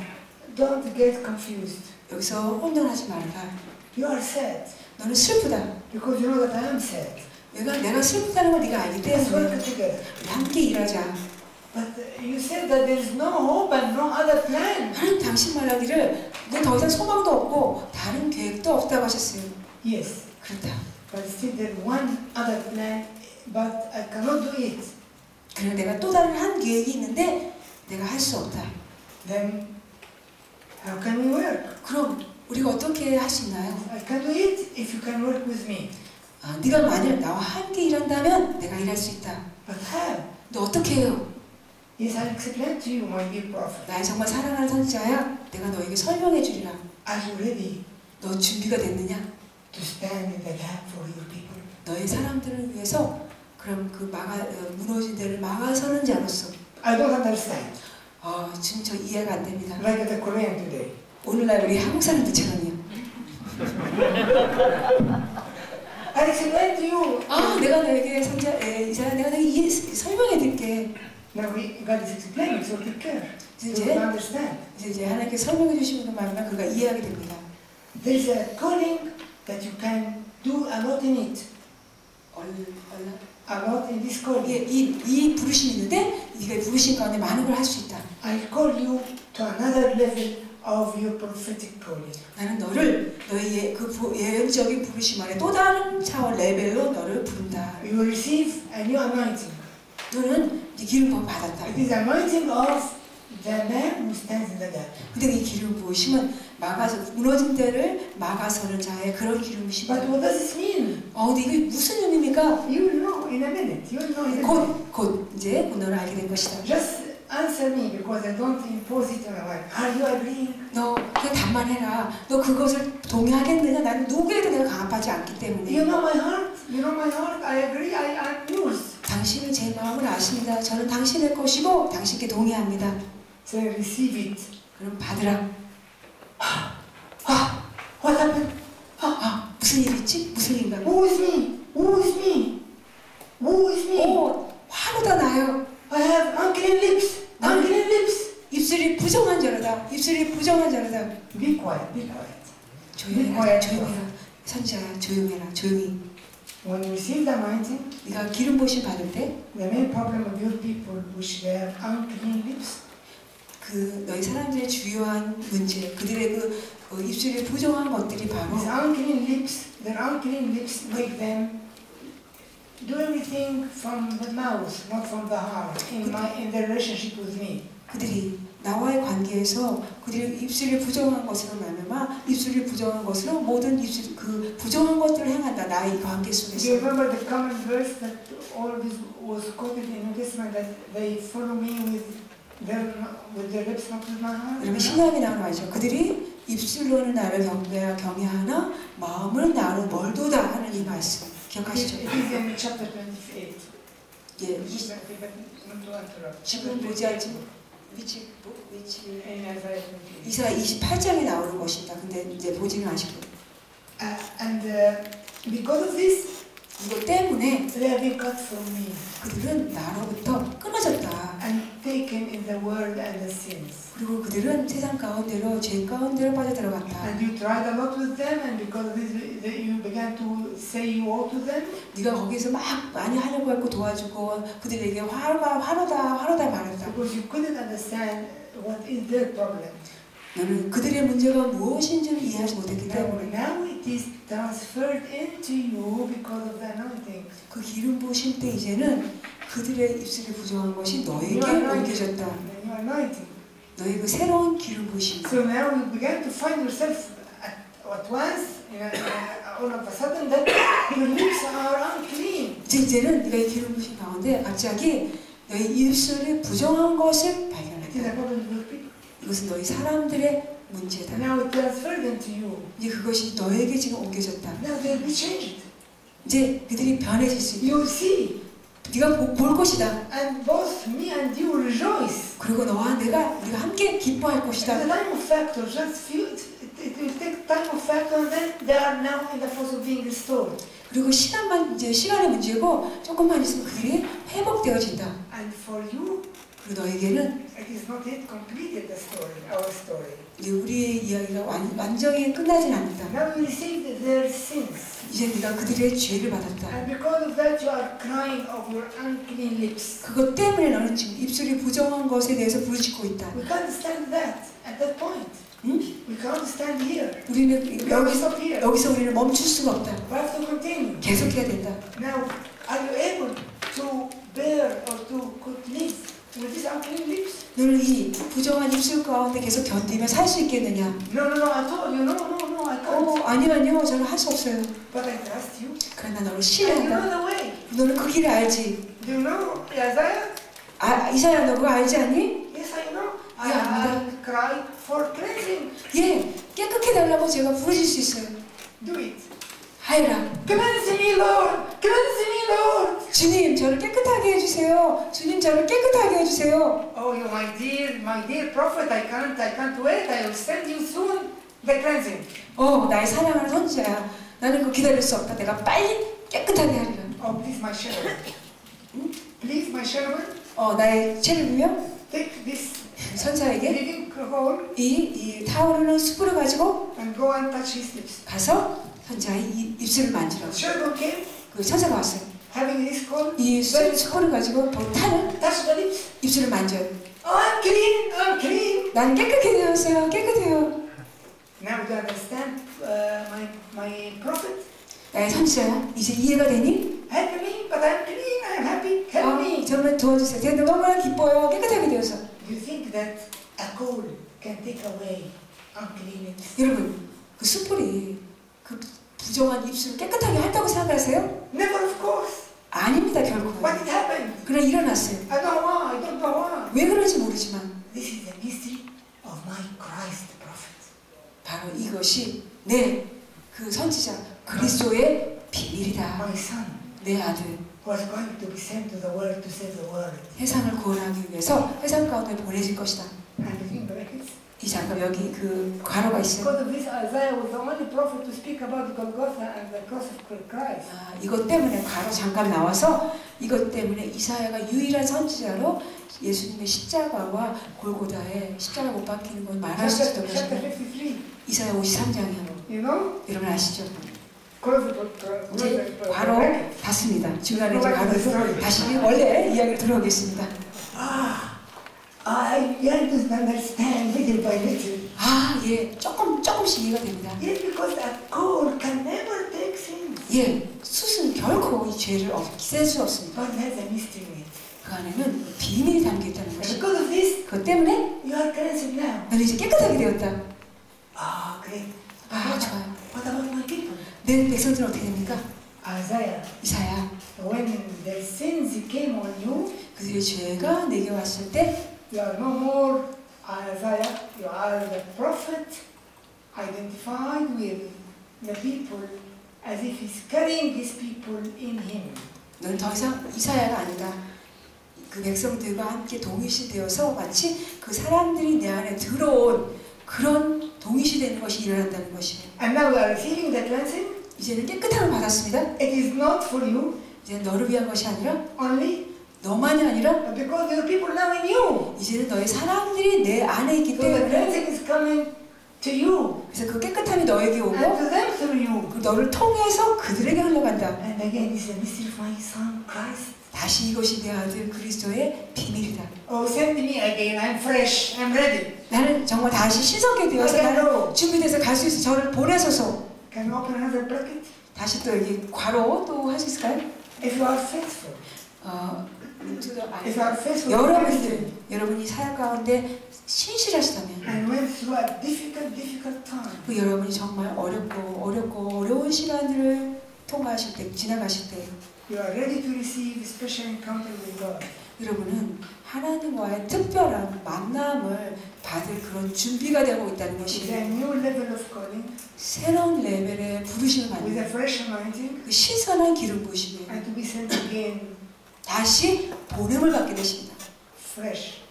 don't get confused. 여기서 혼돈하지 말라. You are sad 너는 슬프다. because you know that I am sad. 내가 슬프다는 걸 네가 알기 Let's work 때문에 together. 우리 함께 일하자. But you said that there is no hope and no other plan. 하나님 당신 말하기를 내 더 이상 소망도 없고 다른 계획도 없다고 하셨어요. Yes, 그렇다. but still there is one other plan, but I cannot do it. 그래 내가 또 다른 한 계획이 있는데 내가 할 수 없다. Then how can we work? 그럼 우리가 어떻게 할 수 있나요? I can do it if you can work with me. 네가 만약 나와 함께 일한다면 내가 일할 수 있다. But how? 너 어떻게 해요? Yes, I'll explain to you, my dear prophet. 나의 정말 사랑하는 선지자야. 내가 너에게 설명해 주리라. Are you ready 너 준비가 됐느냐? to stand in the gap for your people? 너의 사람들을 위해서 그럼 그 무너진 데를 막아서는 자로서. I don't understand. 지금 저 이해가 안 됩니다. Like the Korean today. 오늘날 우리 한국 사람들처럼요. I'll explain to you. 내가 너에게 이사야 내가 너에게 설명해 드릴게. Now God is explaining, so take care. So 이제 you understand. 이제 하나님께 설명해 주시는 말만 그가 이해하게 됩니다. There is a calling that you can do a lot in it. A lot in this calling. 이 부르심이 있는데 네가 부르심 가운데 많은 걸 할 수 있다. I call you to another level of your prophetic calling. 나는 너를 너의 그 예언적인 부르심 안에 또 다른 차원 레벨로 너를 부른다. You will receive a new anointing. 너는 이제 기름 부음 받았다. It is anointing of the man who stands in the gap. 근데 이 기름 부으심은 막아서 무너진 때를 막아서는 자의 그런 기름 But 부으심이다. what does this mean? 근데 이게 무슨 의미입니까? You will know in a minute. You will know in a minute. 곧 이제 너는 알게 될 것이다. Just answer me because I don't impose it on a wife. Are you agreeing? 너 그냥 답만 해라. 너 그것을 동의하겠느냐? 나는 누구에도 내가 강압하지 않기 You 때문에. know my heart. You know my heart. I agree. I'm yours. 당신은 제 마음을 아십니다. 저는 당신의 것이고 당신께 동의합니다. So receive it. 그럼 받으라. What happened? 무슨 일 있지? 무슨 일인가? Who is me? Who is me? Who is me? 화로다 나요. I have unclean lips. Unclean lips. 입술이 부정한 자로다. 입술이 부정한 자로다. Be quiet. Be quiet. 조용해라. 조용해라. 선지자야 조용해라. 조용히. When you receive the anointing, 네가 기름 부으심 받을 때 the main problem of your people, which they have unclean lips, 그 너희 사람들의 주요한 문제, 그들의 그 입술이 부정한 것들이 바로 these unclean lips, their unclean lips make them do everything from the mouth, not from the heart, in their relationship with me. 그들이 나와의 관계에서 그들의 입술이 부정한 것으로 말미암아 입술이 부정한 것으로 모든 입술 그 부정한 것들을 행한다. 나의 관계 Do you 속에서. remember the common verse that all this was quoted in New Testament that they follow me with their lips, not with my heart? 여러분 신약에 나오는 말이죠. 그들이 입술로는 나를 경외하나 마음은 나를 멀도다 하는 이 말씀 기억하시죠? It is in chapter 28. 예, Not to interrupt. 지금 보지 않지 위치 In Isaiah 28. 이사 28장에 나오는 것입니다. 근데 이제 보지는 않으시고 And because of this, 이것 때문에 they have been cut from me 그들은 나로부터 끊어졌다. and taken in the world and the sins. 그리고 그들은 세상 가운데로 죄 가운데로 빠져들어갔다. And you tried a lot with them, and because of this, you began to say you owe to them. 네가 거기서 막 많이 하려고 했고 도와주고 그들에게 화로다 말했다. Because you couldn't understand what is their problem. 너는 그들의 문제가 무엇인지를 이해하지 못했기 때문에 Now it is transferred into you because of the anointing. 그 기름 부으심 때 이제는 그들의 입술이 부정한 것이 너에게 You are anointed. 옮겨졌다. You are anointing. 너의 그 새로운 기름 부으심. So now you began to find yourself at once, all of a sudden, that your lips are unclean. 이제는 네가 이 기름 부으심 가운데 갑자기 너의 입술이 부정한 것을 It is a 발견했다. problem with your people. 이것은 너희 사람들의 문제다. Now it transferred into you. 이제 그것이 너에게 지금 옮겨졌다. Now they'll be changed. 이제 그들이 변해질 수 있다. You will see. 네가 볼 것이다. And both me and you will rejoice. 그리고 너와 내가 우리가 함께 기뻐할 The 것이다. time of factor, just few, it will take time of factor, and then they are now in the process of being restored. 그리고 시간의 문제고 조금만 있으면 그들이 회복되어진다. And for you, 그리고 너에게는 it is not yet completed the story, our story. 이제 우리의 이야기가 완전히 끝나진 않는다. Now you received their sins. 이제 네가 그들의 죄를 받았다. And because of that, you are crying of your unclean lips. 그것 때문에 너는 지금 입술이 부정한 것에 대해서 부르짖고 있다. We can't stand that at that point. 응? We can't stand here. 우리는 We can't stop here. 여기서 우리는 멈출 수가 없다. We have to continue. 계속해야 된다. Now, are you able to bear or to live with these unclean lips? 너는 이 부정한 입술 가운데 계속 견디며 살 수 있겠느냐? No, I told you, no, I can't. 아니요, 저는 할 수 없어요. But I trust you. 그러나 너를 And you 신뢰한다. know the way. 너는 그 길을 알지. Do you know Isaiah? 이사야, 너 그거 알지 않니? Yes, I know. I Yeah, cried for cleansing. 예, 깨끗해 달라고 제가 부르실 수 있어요. Do it. 하여라. Cleanse me, Lord. Cleanse me, Lord. 주님, 저를 깨끗하게 해주세요. 주님, 저를 깨끗하게 해주세요. Oh, you, my dear prophet, I can't wait. I will send you soon the cleansing. 나의 사랑하는 선지자야. 나는 그거 기다릴 수 없다. 내가 빨리 깨끗하게 하리라. Oh, please, my cherubim. Please, my cherubim, 나의 체르비며 take this 선사에게 living hole 이 타오르는 숯불을 가지고 and go and touch his lips. 가서 선자의 입술을 만지라. Cherubim came, 그 천사가 왔어요. having this coal, 이 숯불을 가지고 타는 touch the lips. 입술을 만져요. Oh, I'm clean, I'm clean. 난 깨끗해 되었어요. 깨끗해요. Now do you understand my prophet? 나의 선지자야. 이제 이해가 되니? Help me, but I'm clean, I'm happy. Help me. 정말 도와주세요. 제가 너무나 기뻐요. 깨끗하게 되어서. You think that a coal can take away uncleanness? 여러분, 그 숯불이 그 부정한 입술을 깨끗하게 한다고 생각하세요? Never, of course. 아닙니다, 결코. But it happened. 그러나 일어났어요. I don't know why. I don't know why. 왜 그런지 모르지만 This is the mystery of my Christ prophet. 바로 이것이 내 그 선지자 그리스도의 비밀이다. My son 내 아들 was going to be sent to the world to save the world. 세상을 구원하기 위해서 세상 가운데 보내질 것이다. And between brackets, 이 잠깐 여기 그 괄호가 있어요. because of this, Isaiah was the only prophet to speak about Golgotha and the cross of Christ. 아, 이것 때문에 괄호 잠깐 나와서 이것 때문에 이사야가 유일한 선지자로 예수님의 십자가와 골고다에 십자가 못 박히는 건 말할 수 있었던 Chapter 것입니다. 53. 이사야 53장이요. You know? 여러분 아시죠? Close 이제 the 괄호 bracket. 닫습니다. 중간에 이제 괄호 다시 원래 이야기를 들어오겠습니다. I began to understand little by little. 아, 예, 조금씩 이해가 됩니다. Yes, because a coal can never take sins. 예, 숯은 결코 이 죄를 없앨 수 없습니다. But there's a mystery in it. 그 안에는 비밀이 담겨 있다는 And 것이. because of this, 그것 때문에 you are cleansed now. 너는 이제 깨끗하게 되었다. Great. 아, 좋아요. What about my people? 내 백성들은 어떻게 됩니까? Isaiah, 이사야, when their sins came on you, 그들의 죄가 내게 왔을 때 you are no more Isaiah, you are the prophet identified with the people as if he's carrying his people in him. 너는 더 이상 이사야가 아니다. 그 백성들과 함께 동일시되어서 마치 그 사람들이 내 안에 들어온 그런 동일시되는 것이 일어난다는 것이에요. And now we are receiving the cleansing. 이제는 깨끗함을 받았습니다. It is not for you 이제는 너를 위한 것이 아니라 only, 너만이 아니라 but because your people now in you. 이제는 너의 사람들이 내 안에 있기 So the 때문에 cleansing is coming to you 그래서 그 깨끗함이 너에게 오고 and to them through you. 그 너를 통해서 그들에게 흘러간다. And again, this is a mystery of my son Christ. 다시 이것이 내 아들 그리스도의 비밀이다. Oh, send me again. I'm fresh. I'm ready. 나는 정말 다시 신성하게 되어서 나는 준비돼서 갈 수 있어. 저를 보내소서. Can you open another bracket? 다시 또 여기 괄호 또 할 수 있을까요? If you are faithful. If you are faithful. 여러분이 사역 가운데 신실하시다면 And went through a difficult time. 그 여러분이 정말 어렵고 어려운 시간들을 통과하실 때, 지나가실 때 You are ready to receive a special encounter with God. 여러분은 하나님과의 특별한 만남을 받을 그런 준비가 되고 있다는 It's 것이 a new level of calling 새로운 레벨의 부르심을 with 받는 a fresh anointing 그 신선한 기름 부으심이에요. and to be sent again 다시 보냄을 받게 되십니다. fresh,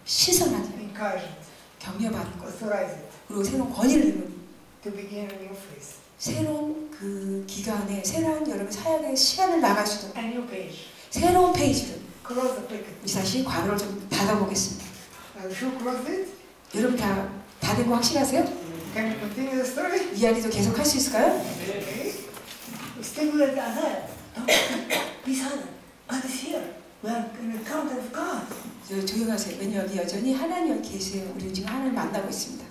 신선하게 encouraged, 격려받고 authorized 그리고 새로운 권위를 입은 to begin a new phase. 새로운 그 기간에 새로운 여러분 사역의 시간을 나갈 수도 A new page. 새로운 페이지를 Close the bracket. 다시 괄호를 좀 닫아보겠습니다. Are you sure close it? 여러분 다 닫은 거 확실하세요? Can you continue the story? 이야기도 계속 할 수 있을까요? Okay. Still with Isaiah. Be silent. God is here. We are in an encounter of God. 조용하세요. 왜냐하면 여기 여전히 하나님 여기 계세요. 우리는 지금 하나님 만나고 있습니다.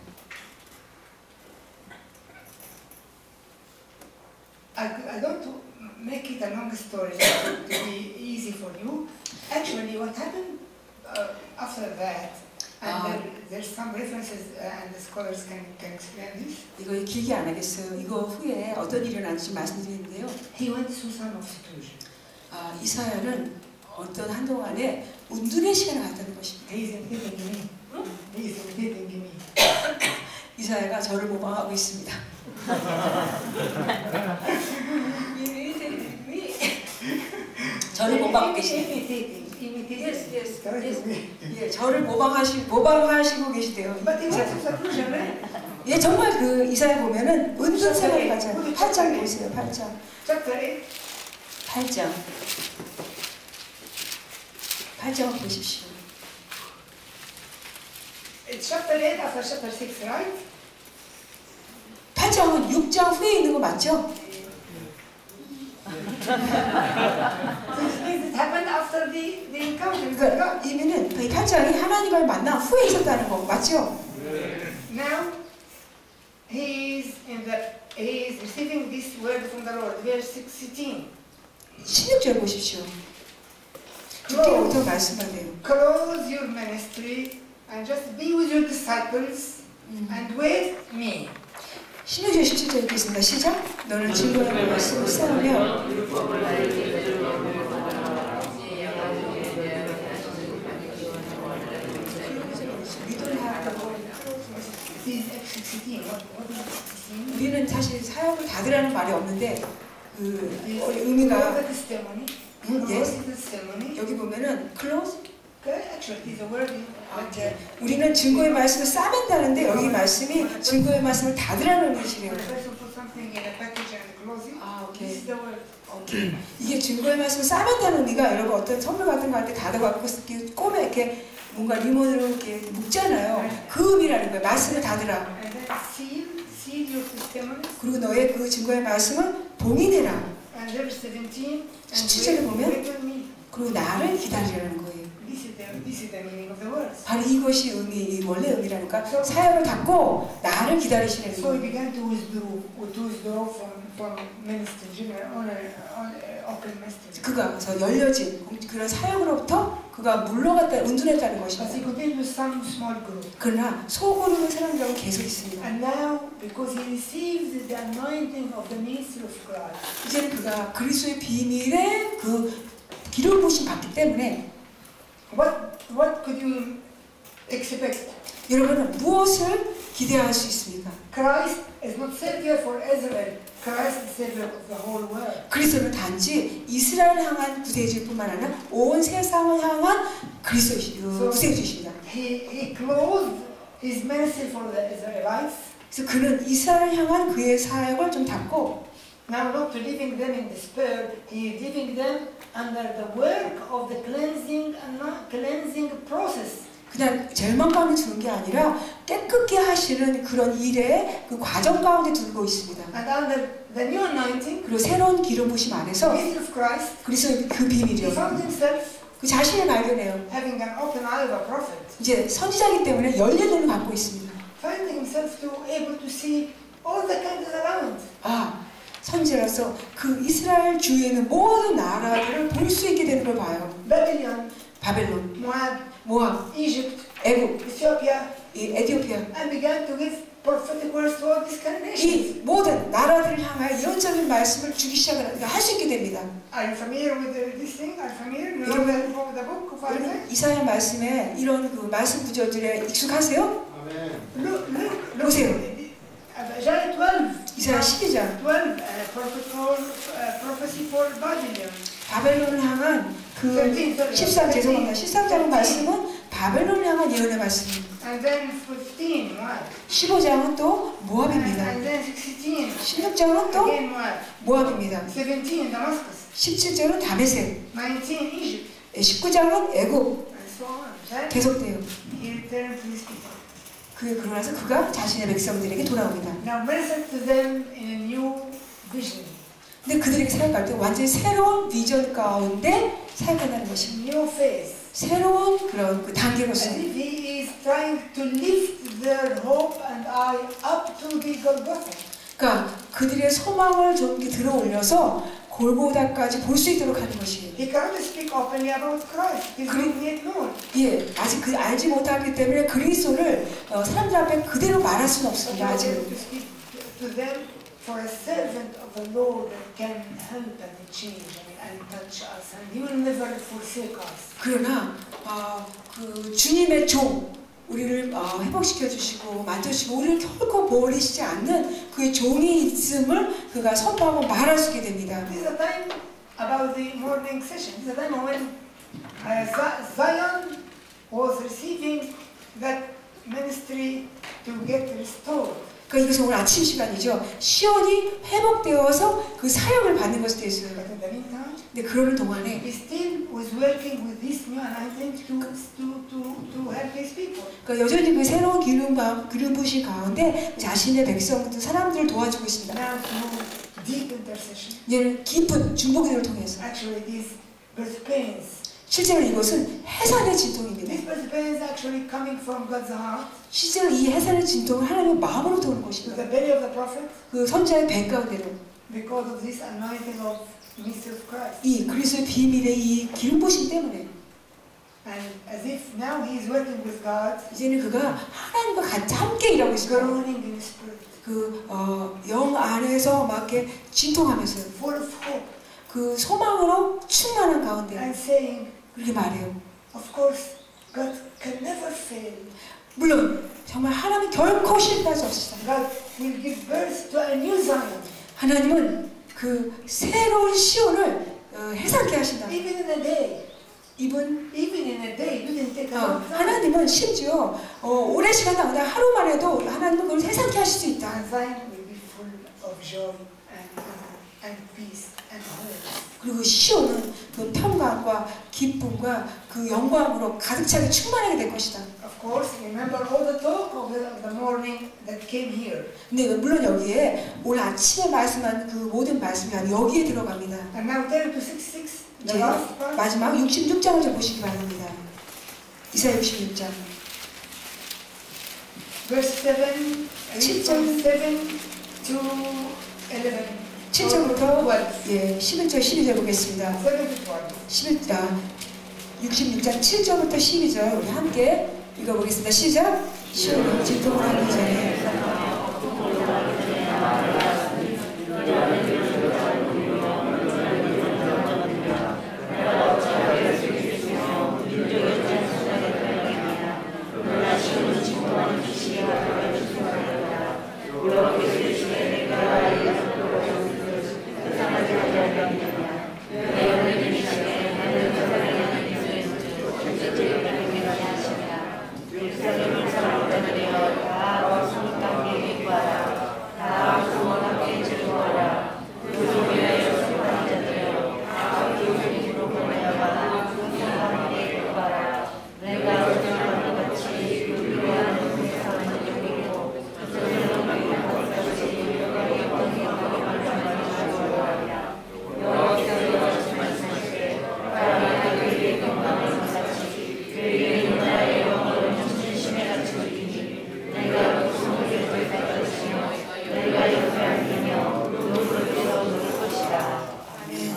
I don't make it a long story to be easy for you. Actually, what happened after that, and there's some references, and the scholars can explain this. 이거 길게 안 하겠어요. 이거 후에 어떤 일이 일어났는지 말씀드리는데요. He went through some of seclusion. 이사야는 어떤 한동안에 운둔의 시간을 갖다는 것입니다. He is imitating me. He is imitating me. 이사야가 저를 모방하고 있습니다. 저를 모방하고 계십니다. 예, 저를 모방하시고 계시대요. But he went through seclusion, right? 예, 정말 그 이사야 보면은 은둔 생활을 가져요. 8장 보세요. 8장. Chapter 8. 8장 보십시오. It's chapter 8 after chapter 6, right? 8장은 6장 후에 있는 거 맞죠? Which means it happened after the encounter with God. 그러니까 이미는 이 8장이 하나님과의 만남 후에 있었다는 거 맞죠? Now he is receiving this word from the Lord. Verse 16. 16절 보십시오. 주께로부터 말씀하네요. Close your ministry and just be with your disciples and wait me. 16절 17절 읽겠습니다. 시작. 너는 증거의 말씀을 쌓으며 우리는 사실 사역을 닫으라는 말이 없는데 그 의미가 여기 보면은 close 우리는 증거의 말씀을 싸맨다는데 여기 말씀이 증거의 말씀을 닫으라는 의미시네요. 아, 오케이. 오케이. 이게 증거의 말씀을 싸맨다는 의미가 여러분 어떤 선물 같은 거 할 때 닫아갖고 꼬매 이렇게 뭔가 리본으로 이렇게 묶잖아요. 그 의미라는 거예요. 말씀을 닫으라. 그리고 너의 그 증거의 말씀을 봉인해라. 17절에 보면 그리고 나를 기다리라는 거예요. 바로 이것이 의미, 원래 의미라니까 사역을 닫고 나를 기다리시는 거예요. 그가 그래서 열려진 그런 사역으로부터 그가 물러갔다 은둔했다는 것입니다. 그러나 소그룹의 사람들하고 계속 있습니다. 이제는 그가 그리스도의 비밀의 그 기름 부으심 받기 때문에 What could you expect? 여러분은 무엇을 기대할 수 있습니까? Christ is not Savior for Israel. Christ is Savior of the whole world. 그리스도는 단지 이스라엘을 향한 구세주뿐만 아니라 온 세상을 향한 구세주십니다. He closed his ministry for the Israelites. 그래서 그는 이스라엘을 향한 그의 사역을 좀 닫고 Now not leaving them in despair, he leaving them under the work of the cleansing process. 그냥 절망 가운데 두는 게 아니라 깨끗게 하시는 그런 일의 그 과정 가운데 두고 있습니다. And under the new anointing, 그리고 새로운 기름 부심 안에서 of Christ, 그리스도의 그 비밀이요. he found himself 그 자신을 발견해요. having an open eye of a prophet. 이제 선지자이기 때문에 열린 눈을 갖고 있습니다. Finding himself able to see all the countries around. 선지자로서 그 이스라엘 주위에 있는 모든 나라들을 볼 수 있게 되는 걸 봐요. 바벨론, 모압, Egypt, 애굽, Ethiopia, 에티오피아. and began to give prophetic words to all these nations. 이 모든 나라들을 향하여 예언적인 말씀을 주기 시작을 할 수 있게 됩니다. Are you familiar with this thing? Are you familiar? You know the book of Isaiah? 이사야 말씀에 이런 그 말씀 구절들에 익숙하세요? 보세요. Isaiah 12. 이사야 12장. 12. Prophecy for Babylon. 바벨론을 향한 그 13장 죄송합니다. 13장 말씀은 바벨론을 향한 예언의 말씀입니다. And then 15. 15장은 또 모압입니다. And then 16. 16장은 또 Again Moab. 모압입니다. 17. Damascus. 17절은 다메섹. 19. Egypt. 19장은 애굽. And so on. 계속돼요. He returned to his people. 그러고 나서 그가 자신의 백성들에게 돌아옵니다. Now minister to them in a new vision. 근데 그들에게 사역할 때 완전히 새로운 비전 가운데 사역한다는 것입니다. New phase. 새로운 그런 그 단계로서. As if he is trying to lift their hope and eye up to the Golgotha. 그러니까 그들의 소망을 좀 이렇게 들어 올려서 골고다까지 볼 수 있도록 하는 것이에요. He cannot speak openly about Christ. He is not yet known. 예, 아직 그 알지 못하기 때문에 그리스도를 사람들 앞에 그대로 말할 수는 없습니다. 아직. To speak to them for a servant of the Lord that can help and change and touch us, and He will never forsake us. 그러나 그 주님의 종 우리를 회복시켜 주시고 만져주시고 우리를 결코 버리시지 않는 그의 종이 있음을 그가 선포하고 말할 수 있게 됩니다. This is a time about the morning session. This is a time when Zion was receiving that ministry to get restored. 그러니까 이것은 오늘 아침 시간이죠. 시온이 회복되어서 그 사역을 받는 것에 대해서요. But in the meantime, 근데 그러는 동안에 he still was working with this new anointing to help his people. 그러니까 여전히 그 새로운 기름 부으신 가운데 자신의 백성들 사람들을 도와주고 있습니다. Now through deep intercession. 얘는 깊은 중보기도를 통해서. Actually, these birth pains. 실제로 이것은 해산의 진통입니다. These birth pains actually coming from God's heart. 실제로 이 해산의 진통은 하나님의 마음으로부터 오는 To 것입니다. the belly of the prophet. 그 선자의 배 가운데로 Because of this anointing of mystery of Christ. 이 그리스도의 비밀의 이 기름 부으심 때문에 And as if now he is working with God, 이제는 그가 하나님과 같이 함께 일하고 있어요. groaning in spirit, 영 안에서 막 이렇게 진통하면서 full of hope, 그 소망으로 충만한 가운데 and saying, 그렇게 말해요. of course, God can never fail. 물론 정말 하나님은 결코 실패할 수 없습니다. God will give birth to a new Zion, 하나님은 그 새로운 시온을 해산케 하신다. even in a day. 이분 Even in a day, you can take a long time. 하나님은 심지어 오랜 시간 동안 하루만 해도 하나님은 그걸 해산케 하실 수 있다. And Zion will be full of joy and peace and hope. 그리고 시온은 그 평강과 기쁨과 그 영광으로 가득 차게 충만하게 될 것이다. Of course, remember all the talk of the morning that came here. 근데 물론 여기에 오늘 아침에 말씀한 그 모든 말씀이 여기에 들어갑니다. And now turn to 66, 이제 the last part. 마지막 66장을 좀 보시기 바랍니다. 이사야 66장 Verse 7, read from 7 to 11. 7절부터 12. 11절 12절 보겠습니다. 7 to 12. 66장 7절부터 12절 우리 함께 읽어보겠습니다. 시작! 시온은 진통을 하기 전에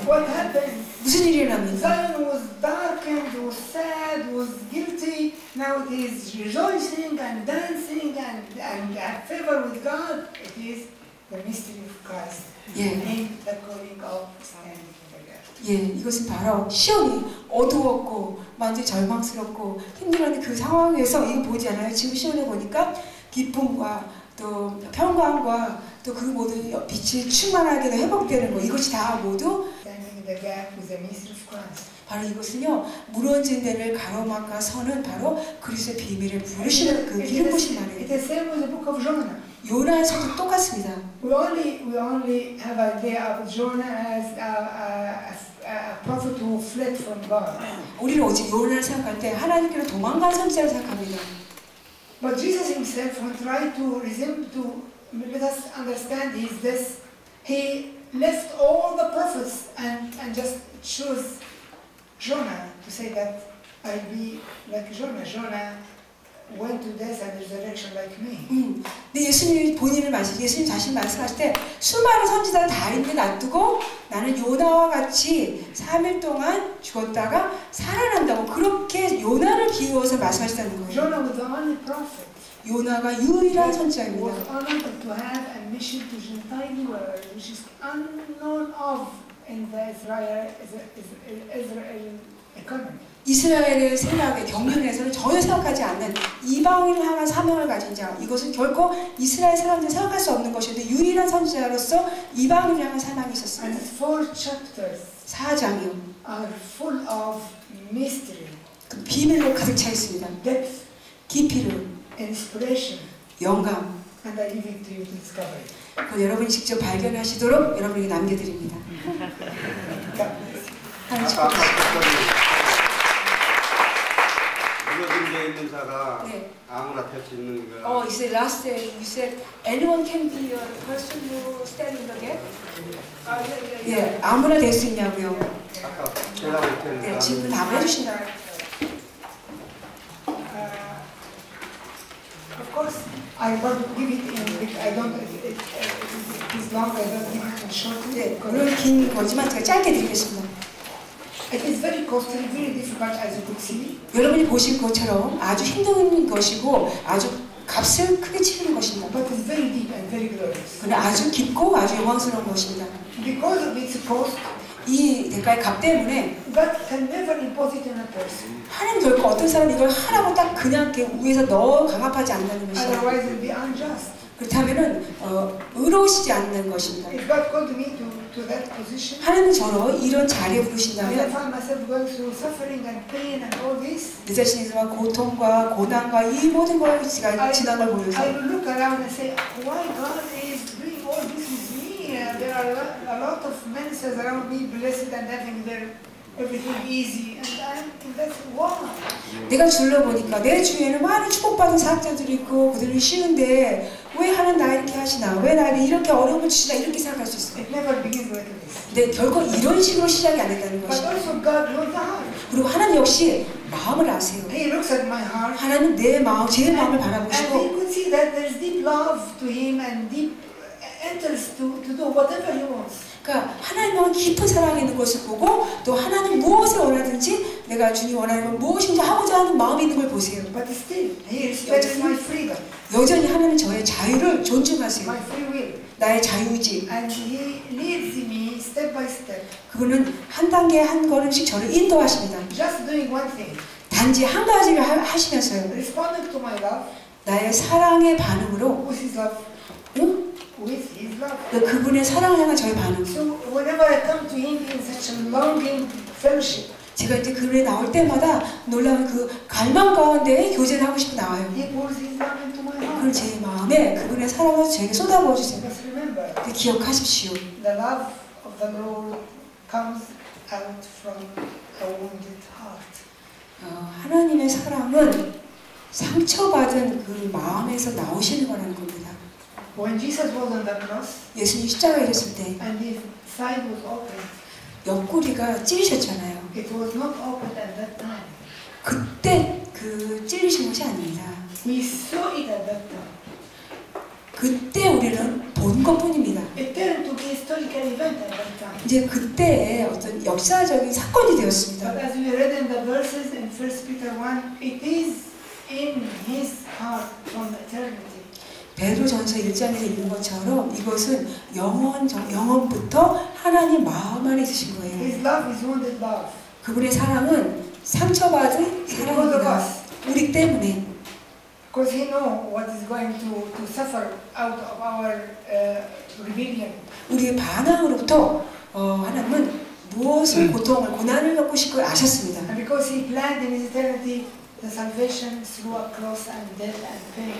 What happened? 무슨 일이 일어납니까? Zion was darkened, was sad, was guilty. Now it is rejoicing and dancing and have favor with God. It is the mystery of Christ. 예. And the calling of standing in the gap. 예, 이것은 바로 시온이 어두웠고 완전히 절망스럽고 힘들었는데 그 상황에서 이거 보지 않아요? 지금 시온에 보니까 기쁨과 또 평강과 또 그 모든 빛이 충만하게 회복되는 거 이것이 다 모두 Standing in the gap with the mystery of Christ. 바로 이것은요 무너진 데를 가로막아 서는 바로 그리스도의 비밀을 부르시는 그 기름 부신 It 말이에요. is same with the book of Jonah. 요나서도 똑같습니다. We only have idea of Jonah as a prophet who fled from God. 우리는 오직 요나를 생각할 때 하나님께로 도망간 선지자를 생각합니다. But Jesus himself, when tried to let us understand is this, he left all the prophets and just chose Jonah to say that I'll be like Jonah. Jonah went to death and resurrection like me. 근데 예수님 자신 말씀하실 때 수많은 선지자를 다 있는데 놔두고 나는 요나와 같이 3일 동안 죽었다가 살아난다고 그렇게 요나를 비유해서 말씀하셨다는 거예요. Jonah was the only prophet. 요나가 유일한 was 선지자입니다. honored to have a mission to Gentile world, which is unknown of in the Israel economy. 이스라엘의 생각의 경륜에서는 전혀 생각하지 않는 이방인을 향한 사명을 가진 자 이것은 결코 이스라엘 사람들이 생각할 수 없는 것인데 유일한 선지자로서 이방인을 향한 사명이 있었습니다. And 4 chapters 4장이요. are full of mystery, 그 비밀로 가득 차 있습니다. depth, 깊이로 inspiration, 영감 and I leave it to you to discover it. 그걸 여러분이 직접 발견하시도록 여러분에게 남겨드립니다. 하나님 축복하십시오. 무너진 데 있는 자가 네. 아무나 펼 수 있는 거. You said last day, you said anyone can be a person who stand in the gap? 예, 아무나 될 수 있냐고요. 아까 대답을 했는데. 네, 지금 답을 해주신다. Of course, I want to give it in. I don't. It is long. I don't give it in short. 네, 오늘 긴 거지만 제가 짧게 드리겠습니다. It is very costly, very difficult as you could see. 여러분이 보실 것처럼 아주 힘든 것이고 아주 값을 크게 치르는 것입니다. But it's very deep and very glorious. 그러나 아주 깊고 아주 영광스러운 것입니다. Because of its cost, 이 대가의 값 때문에 God can never impose it on a person. 하나님 결코 어떤 사람이 이걸 하라고 딱 그냥 이렇게 위에서 넣어 강압하지 않는 것입니다. Otherwise, it will be unjust. 그렇다면은 의로우시지 않는 것입니다. If God called me to that position, 하나님 저로 이런 자리에 and I 부르신다면 found myself going through suffering and pain and all this, 내 자신에서 고통과 고난과 이 모든 걸 지난 걸 보면서 I will look around and say, why God is doing all this with me? There are a lot of ministers around me, blessed and having their everything easy, and that's why. 내가 둘러보니까 내 주위에는 많은 축복받은 사역자들이 있고 그들이 쉬운데 왜 하나님 나 이렇게 하시나, 왜 나에게 이렇게 어려움을 주시나 이렇게 생각할 수 있어요. It never begins like this. 근데 결코 이런 식으로 시작이 안 된다는 But 것입니다. also God knows the heart. 그리고 하나님 역시 마음을 아세요. He looks at my heart, 하나님 내 마음, 제 마음을 and He 바라보시고 could see that there's deep love to Him and deep interest to do whatever He wants. 그러니까 하나님은 깊은 사랑이 있는 것을 보고 또 하나님 무엇을 원하든지 내가 주님 원하는 건 무엇인지 하고자 하는 마음이 있는 걸 보세요. But still, He respects my freedom, 여전히 하나님은 저의 자유를 존중하세요. my free will, 나의 자유의지. and He leads me step by step, 그분은 한 단계 한 걸음씩 저를 인도하십니다. just doing one thing, 단지 한 가지를 하시면서요. responding to my love 나의 사랑의 반응으로 with His love, 응? with His love. 그분의 사랑을 향한 저의 반응. So whenever I come to Him in such a longing fellowship, 제가 이제 그분에 나올 때마다 놀라운 그 갈망 가운데 교제를 하고 싶어 나와요. He pours His love into my 그걸 heart. 제 마음에 그분의 사랑을 저에게 쏟아부어 주세요. Just remember, 기억하십시오. the love of the Lord comes out from a wounded heart. 하나님의 사랑은 상처받은 그 마음에서 나오시는 거라는 겁니다. When Jesus was on the cross 예수님 십자가에 있었을 때 and His side was open, 옆구리가 찔리셨잖아요. it was not open at that time. 그때 그 찔리신 것이 아닙니다. We saw it at that time. 그때 우리는 본 것뿐입니다. It turned to be a historical event at that time. 이제 그때의 어떤 역사적인 사건이 되었습니다. But as we read in the verses in 1 Peter 1, it is in His heart from eternity. 베드로전서 1장에서 읽는 것처럼 이것은 영원부터 하나님 마음 안에 있으신 거예요. His love is wounded love. 그분의 사랑은 상처받은 사랑입니다. 우리 때문에. Because He knows what is going to suffer out of our rebellion. 우리의 반항으로부터 하나님은 무엇을 고통을 고난을 겪고 싶고 아셨습니다. And because He planned in His eternity the salvation through a cross and death and pain.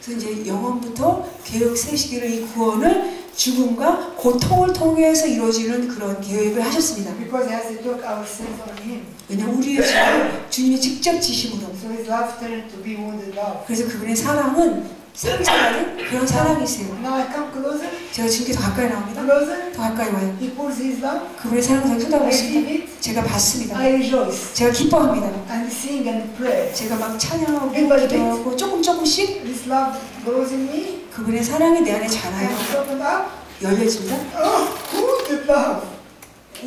그래서 이제 영원부터 계획 세시기를 이 구원을 죽음과 고통을 통해서 이루어지는 그런 계획을 하셨습니다. Because He has to took our sins on Him. 왜냐하면 우리의 죄를 주님이 직접 지심으로. So His love turned to be wounded love. 그래서 그분의 사랑은 상처받은 그런 사랑이세요. Now I come closer, 제가 지금 더 가까이 나옵니다. closer. 더 가까이 와요. He pours His love. 그분의 사랑을 I 쏟아붓습니다. receive it. 제가 받습니다. I rejoice 제가 기뻐합니다. and sing and pray. 제가 막 찬양하고 Little bit. 기도하고 조금씩 This love grows in me 그분의 사랑이 내 안에 and 자라요. it's opened up. 열려집니다. Oh, wounded love.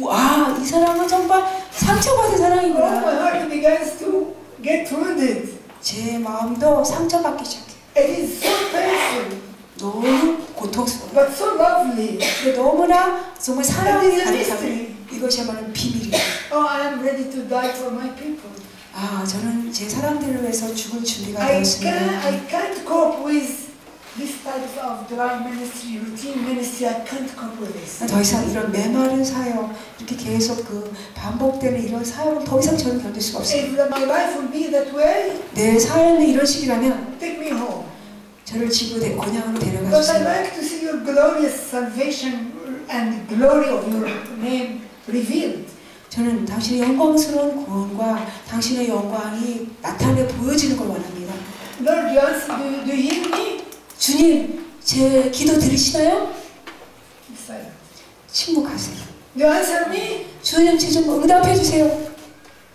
와, 이 사랑은 정말 상처받은 Oh, my 사랑이구나. heart begins to get wounded. 제 마음도 상처받기 시작해요. It is so painful, 너무 고통스러워요. but so lovely. 근데 너무나 정말 사랑이 It is a 가득한 mystery. 이것이야말로 비밀이에요. Oh, I am ready to die for my people. 아, 저는 제 사람들을 위해서 죽을 준비가 I 되었습니다. can't cope with this type of dry ministry, routine ministry. I can't cope with this. 더 이상 이런 메마른 사역, 이렇게 계속 그 반복되는 이런 사역을 더 이상 저는 견딜 수가 없어요. If my life will be that way, 내 삶이 이런 식이라면 take me home. 저를 지구 고향으로 데려가 But I 주세요. like to see your glorious salvation and glory of your name revealed. 저는 당신의 영광스러운 구원과 당신의 영광이 나타내 보여지는 걸 원합니다. Lord, do you hear me? 주님, 제 기도 들으시나요? Be silent. 침묵하세요. Do you answer me? 주님, 제 좀 응답해 주세요.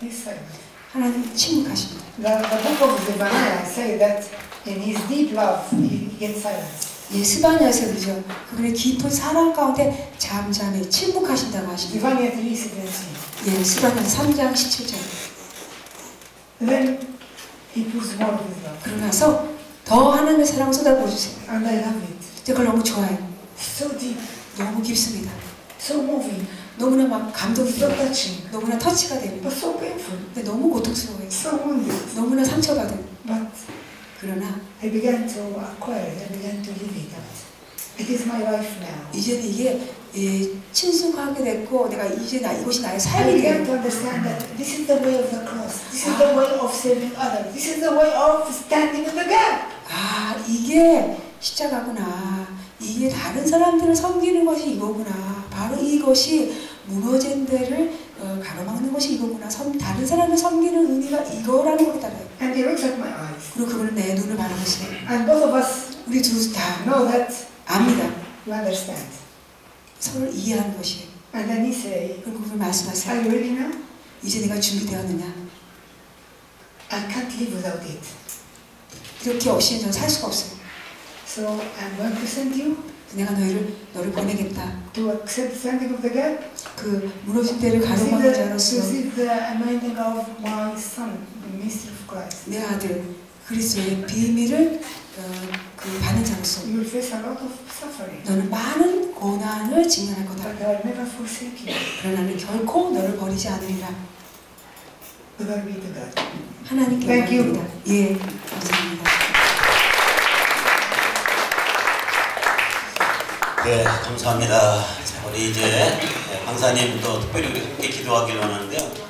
Be silent. 하나님 침묵하십니다. The book of Zephaniah says that in his deep love he gets silence. 예, 스바냐에서 그죠. 그분의 깊은 사랑 가운데 잠잠히 침묵하신다고 하십니다. Stefania 3:17. 예, 스바냐 3장 17절. Then he pours more of his love. 그러고 나서 더 하나님의 사랑을 쏟아부어주세요. And I love it. 그걸 너무 좋아해요. So deep, 너무 깊습니다. so moving, 너무나 막 감동이 so 돼요. touching, 너무나 터치가 됩니다. but so painful, 근데 너무 고통스러워요. so wounded. 너무나 상처받은. But 그러나 I began to acquire it, I began to live it out. It is my life now. 이제는 이게 예, 친숙하게 됐고 내가 이제 이곳이 나의 I 삶이 began 돼요. to understand that this is the way of the cross. This is the way of saving others. This is the way of standing in the gap. 아, 이게 십자가구나. 이게 다른 사람들을 섬기는 것이 이거구나. 바로 이것이 무너진 데를 가로막는 것이 이거구나. 다른 사람을 섬기는 의미가 이거라는 걸 따라요. And he looks at my eyes. 그리고 그분은 내 눈을 바라보세요. And both of us 우리 둘 다 know that 압니다. you understand. 서로를 이해하는 것이에요. And then he say, 그리고 그분 말씀하세요. are you ready now? 이제 내가 준비되었느냐. I can't live without it. 이렇게 없이는 저는 살 수가 없어요. So I'm going to send you 내가 너를 보내겠다. to accept standing of the gap. 그 무너진 데를 To 가로막는 자로서 see the anointing of my son, the mystery of Christ. 내 아들 그리스도의 비밀을 그 받는 자로서 You will face a lot of suffering, 너는 많은 고난을 직면할 거다. but I will never forsake you. 그러나 나는 결코 너를 버리지 않으리라. Glory be to God. 하나님께 Thank you. 영광입니다. 예, 감사합니다. 네, 감사합니다. 자, 우리 이제 강사님 또 특별히 우리 함께 기도하기로 하는데요.